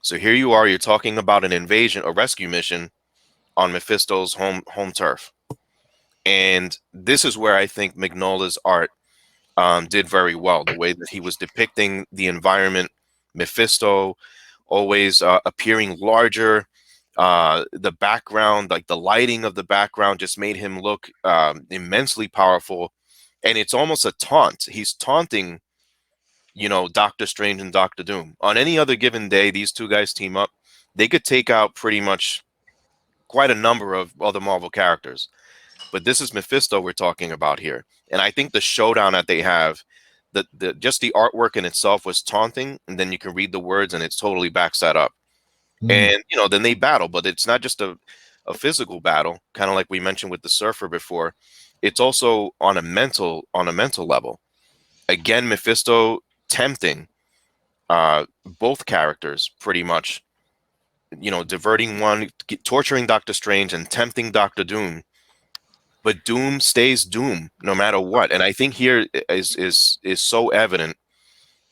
So here you are, you're talking about an invasion, a rescue mission on Mephisto's home turf. And this is where I think Mignola's art did very well. The way that he was depicting the environment, Mephisto always appearing larger. The background, like the lighting of the background, just made him look immensely powerful. And it's almost a taunt. He's taunting, Doctor Strange and Doctor Doom. On any other given day, these two guys team up. They could take out pretty much quite a number of other Marvel characters. But this is Mephisto we're talking about here. And I think the showdown that they have, just the artwork in itself was taunting. And then you can read the words and it totally backs that up. And, then they battle. But it's not just a physical battle, kind of like we mentioned with the Surfer before. It's also on a mental level. Again, Mephisto tempting both characters pretty much, diverting one, torturing Doctor Strange and tempting Doctor Doom. But Doom stays Doom no matter what. And I think here is so evident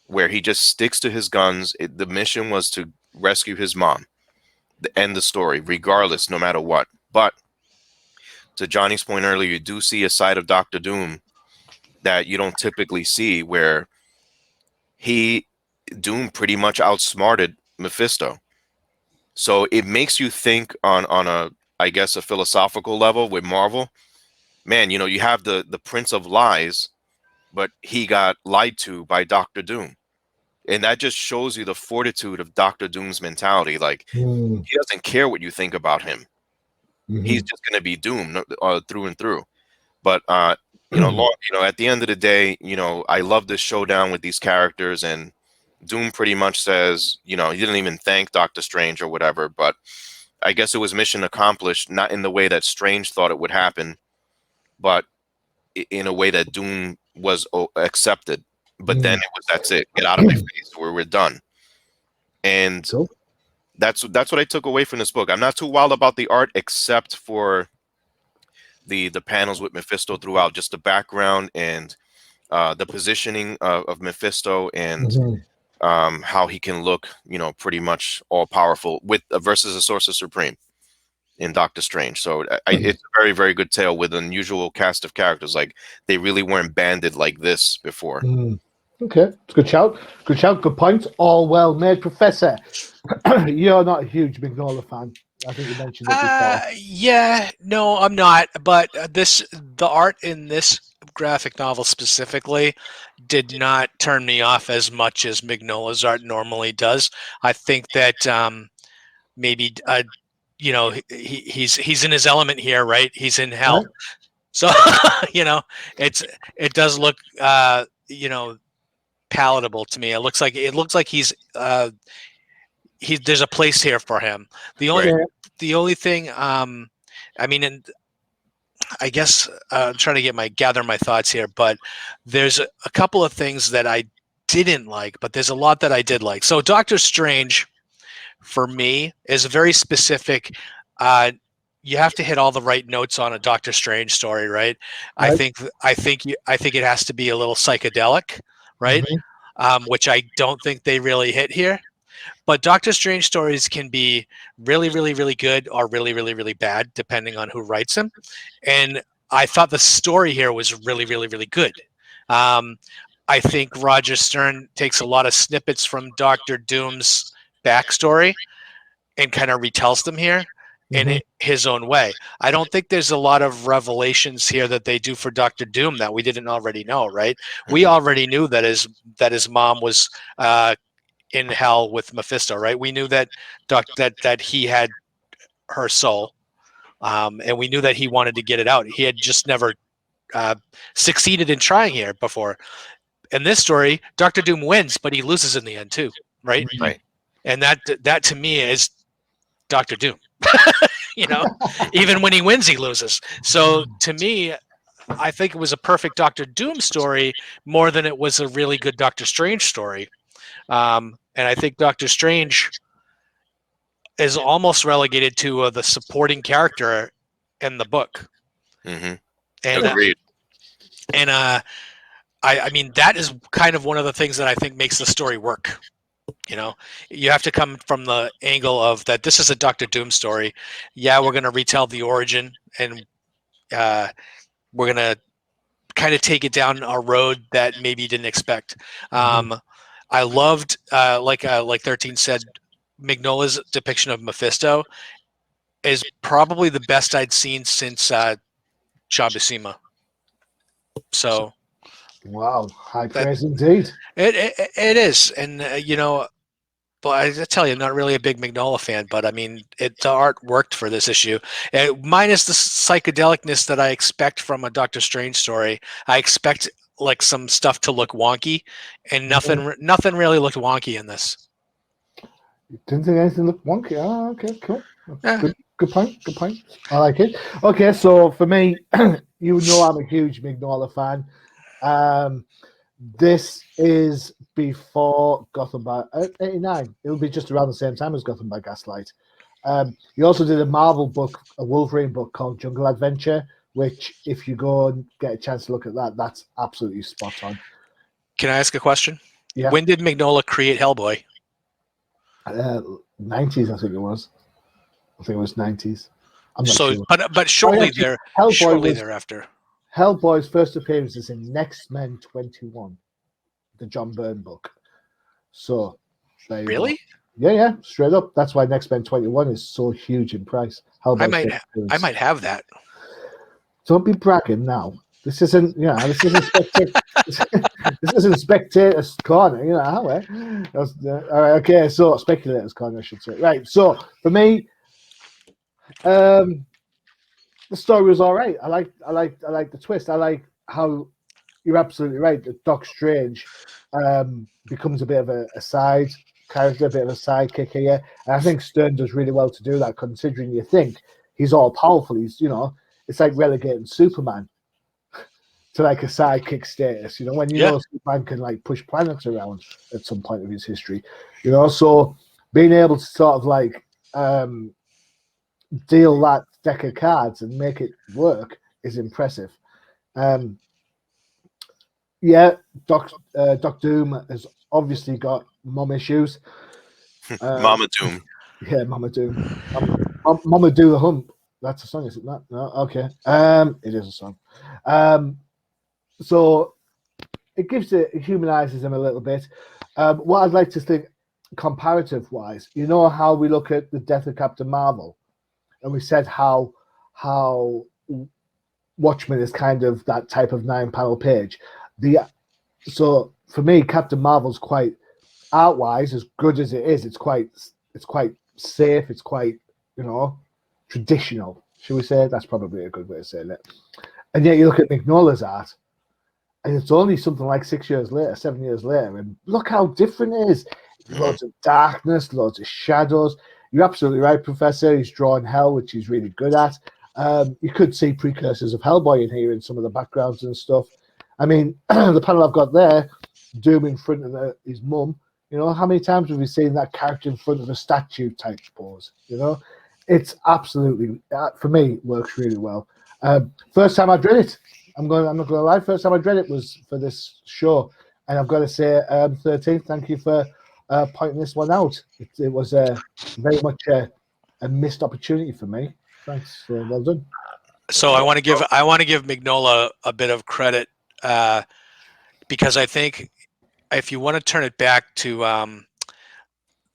where he just sticks to his guns. The mission was to rescue his mom, end the story, regardless, no matter what. But to Johnny's point earlier, you do see a side of Doctor Doom that you don't typically see, where Doom pretty much outsmarted Mephisto. So it makes you think on a, I guess, a philosophical level with Marvel. Man, you have the Prince of Lies, but he got lied to by Doctor Doom. And that just shows you the fortitude of Doctor Doom's mentality. Like, he doesn't care what you think about him. He's just going to be Doom through and through. But, at the end of the day, I love this showdown with these characters, and Doom pretty much says, he didn't even thank Doctor Strange or whatever, but I guess it was mission accomplished, not in the way that Strange thought it would happen, but in a way that Doom was accepted. But then that's it. Get out of my face, or we're done. And that's what I took away from this book. I'm not too wild about the art, except for the panels with Mephisto throughout, just the background and the positioning of Mephisto, and how he can look, pretty much all powerful with versus a Sorcerer Supreme in Doctor Strange. So it's a very, very good tale with an unusual cast of characters. Like, they really weren't banded like this before. Okay, it's a good shout. Good shout. Good point. All well made, Professor. You're not a huge Mignola fan. I think you mentioned it before. Yeah, no, I'm not. But the art in this graphic novel specifically did not turn me off as much as Mignola's art normally does. I think that maybe he's in his element here, right? He's in hell, so it does look palatable to me. It looks like he's there's a place here for him. The only thing, and I guess I'm trying to gather my thoughts here, but there's a couple of things that I didn't like, but there's a lot that I did like. So Doctor Strange, for me, is a very specific. You have to hit all the right notes on a Doctor Strange story, right? I think it has to be a little psychedelic, right? Which I don't think they really hit here. But Doctor Strange stories can be really, really, really good or really, really, really bad, depending on who writes them. And I thought the story here was really, really, really good. I think Roger Stern takes a lot of snippets from Doctor Doom's backstory and kind of retells them here in his own way. I don't think there's a lot of revelations here that they do for Doctor Doom that we didn't already know, right? We already knew that his mom was in hell with Mephisto, right? We knew that that he had her soul, and we knew that he wanted to get it out. He had just never succeeded in trying here before. In this story, Doctor Doom wins, but he loses in the end too, right? Right. And that to me is Doctor Doom. Even when he wins, he loses. So to me, I think it was a perfect Doctor Doom story more than it was a really good Doctor Strange story. And I think Doctor Strange is almost relegated to the supporting character in the book. Mm-hmm. And Agreed. I mean, that is kind of one of the things that I think makes the story work. You have to come from the angle of that this is a Doctor Doom story. Yeah, we're going to retell the origin, and we're going to kind of take it down a road that maybe you didn't expect. I loved, like 13 said, Mignola's depiction of Mephisto is probably the best I'd seen since John Buscema. So, wow, high praise indeed. It is, and but I tell you, I'm not really a big Mignola fan, but I mean, the art worked for this issue. Minus the psychedelicness that I expect from a Doctor Strange story. I expect like some stuff to look wonky, and nothing really looked wonky in this. You didn't think anything looked wonky? Oh, okay, cool. Yeah. Good point. I like it. Okay, so for me, you know I'm a huge Mignola fan. This is before Gotham by 89. It'll be just around the same time as Gotham by Gaslight. He also did a Marvel book, a Wolverine book called Jungle Adventure, which if you go and get a chance to look at that, that's absolutely spot on. Can I ask a question? Yeah. When did Mignola create Hellboy? 90s, I think it was. I think it was 90s. I'm not sure. But shortly thereafter. Hellboy's first appearance is in Next Men 21, the John Byrne book. So, there you really? Go. Yeah, straight up. That's why Next Men 21 is so huge in price. Hellboy's I might have that. Don't be bragging now. This isn't, this isn't Spectator's Corner, all right, okay, so Speculator's Corner, I should say. Right, so for me, the story was all right. I like the twist. I like how you're absolutely right that Doc Strange becomes a bit of a side character, a bit of a sidekick here. And I think Stern does really well to do that, considering you think he's all powerful. He's, it's like relegating Superman to like a sidekick status. When know Superman can like push planets around at some point of his history. So being able to sort of like deal that deck of cards and make it work is impressive. Doc Doom has obviously got mom issues. Mama Doom. Yeah, Mama Doom. Mama Do the Hump. That's a song, is it not? No, okay. It is a song. So it humanizes him a little bit. What I'd like to think, comparative wise, how we look at the death of Captain Marvel, and we said how Watchmen is kind of that type of 9-panel page. So for me, Captain Marvel's quite art-wise, as good as it is, it's quite safe, it's quite traditional, should we say? That's probably a good way of saying it. And yet you look at Mignola's art, and it's only something like 7 years later, and look how different it is. Loads of darkness, loads of shadows. You're absolutely right, Professor. He's drawing hell, which he's really good at. You could see precursors of Hellboy in here in some of the backgrounds and stuff. I mean, the panel I've got there, Doom in front of his mum. How many times have we seen that character in front of a statue type pose? It's absolutely, for me, works really well. First time I've read it, I'm not going to lie. First time I read it was for this show, and I've got to say, 13, thank you for pointing this one out. It was very much a missed opportunity for me. Thanks, well done. So I want to give Mignola a bit of credit. because I think if you want to turn it back to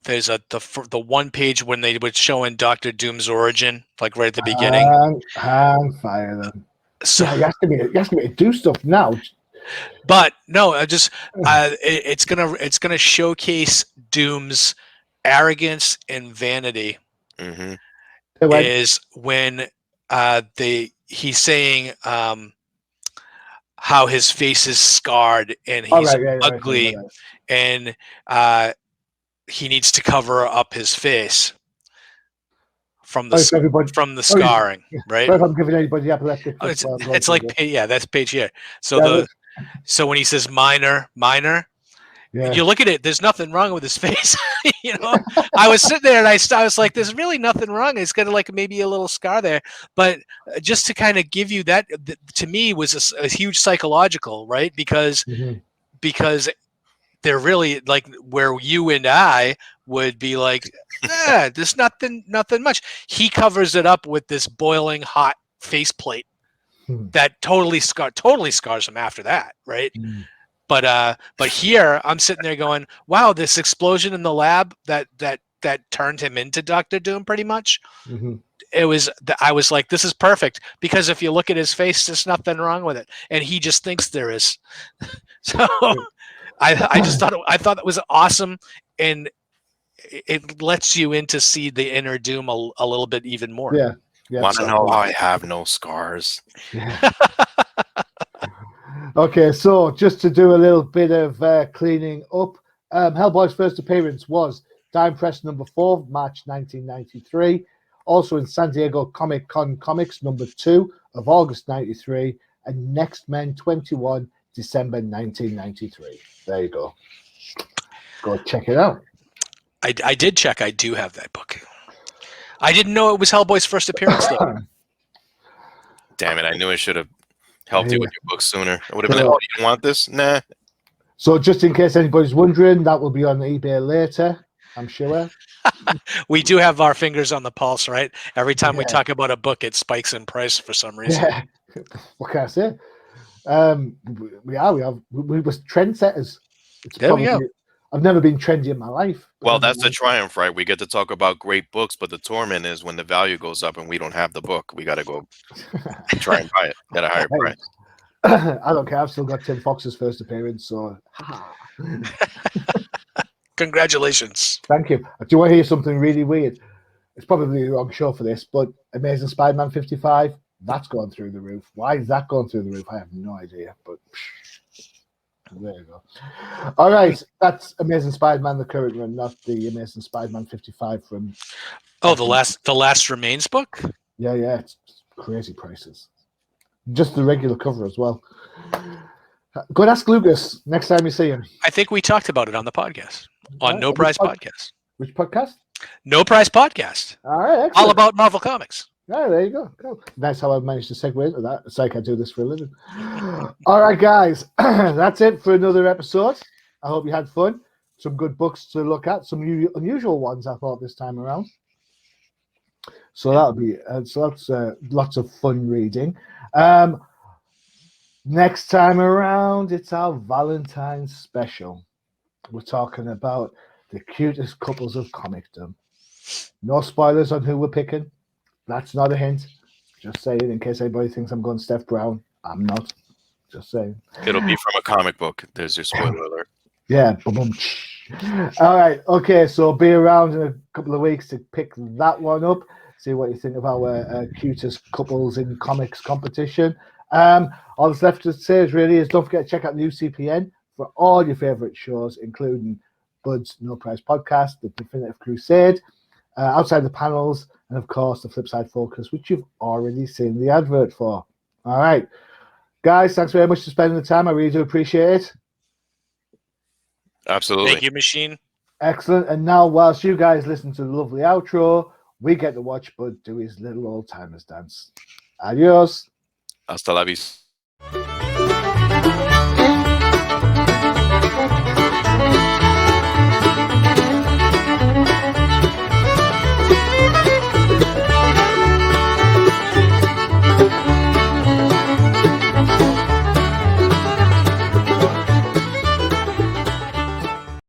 there's the one page when they would show in Doctor Doom's origin, like right at the beginning. Hang fire them. So, Yeah, you asked me to do stuff now. but no, it's gonna showcase Doom's arrogance and vanity. Mm-hmm. Is when he's saying how his face is scarred and he's ugly, and he needs to cover up his face from the scarring, right? If I'm giving anybody epileptic, it's like that's page here. So so when he says minor, you look at it, there's nothing wrong with his face. I was sitting there and I was like, there's really nothing wrong. It's got like maybe a little scar there, but just to kind of give you that, to me was a huge psychological, right? Because they're really like where you and I would be like, there's nothing much. He covers it up with this boiling hot faceplate that totally scars him after that, right? But here I'm sitting there going, wow, this explosion in the lab that turned him into Dr. Doom pretty much. I was like, this is perfect, because if you look at his face, there's nothing wrong with it, and he just thinks there is. So I just thought it was awesome, and it lets you in to see the inner Doom a little bit even more. Yeah. Want to know how I have no scars? Yeah. Okay, so just to do a little bit of cleaning up, Hellboy's first appearance was Dime Press number 4, March 1993. Also in San Diego Comic Con Comics number 2 of August 93, and Next Men 21, December 1993. There you go. Go check it out. I did check. I do have that book. I didn't know it was Hellboy's first appearance, though. Damn it, I knew I should have helped you with your book sooner. I would have been like, oh, you don't want this? Nah. So just in case anybody's wondering, that will be on eBay later, I'm sure. We do have our fingers on the pulse, right? Every time we talk about a book, it spikes in price for some reason. Yeah. What can I say? We were trendsetters. There we go. I've never been trendy in my life. Well, that's the triumph, right? We get to talk about great books, but the torment is when the value goes up and we don't have the book. We got to go try and buy it at a higher price. I don't care. I've still got Tim Fox's first appearance, so congratulations. Thank you. Do you want to hear something really weird? It's probably the wrong show for this, but Amazing Spider-Man 55, that's gone through the roof. Why is that going through the roof? I have no idea, but there you go. All right, that's Amazing Spider-Man, the current run, not the Amazing Spider-Man 55 from. Oh, the last remains book. Yeah, it's crazy prices. Just the regular cover as well. Go and ask Lucas next time you see him. I think we talked about it on the podcast, on No Prize Podcast. Which podcast? No Prize Podcast. All right, excellent. All about Marvel Comics. Oh, there you go. Cool. That's how I managed to segue into that. It's like I do this for a living. All right, guys. That's it for another episode. I hope you had fun. Some good books to look at. Some unusual ones, I thought, this time around. So that'll be that's lots of fun reading. Next time around, it's our Valentine's special. We're talking about the cutest couples of comicdom. No spoilers on who we're picking. That's not a hint. Just saying, in case anybody thinks I'm going Steph Brown. I'm not. Just saying. It'll be from a comic book. There's your spoiler alert. Yeah. All right. Okay. So be around in a couple of weeks to pick that one up. See what you think of our cutest couples in comics competition. All that's left to say is don't forget to check out the UCPN for all your favorite shows, including Bud's No Prize Podcast, The Definitive Crusade, Outside the Panels, and of course the Flipside Focus, which you've already seen the advert for. All right, guys, thanks very much for spending the time. I really do appreciate it. Absolutely. Thank you, Machine. Excellent. And now, whilst you guys listen to the lovely outro, we get to watch Bud do his little old timers dance. Adios. Hasta la vista.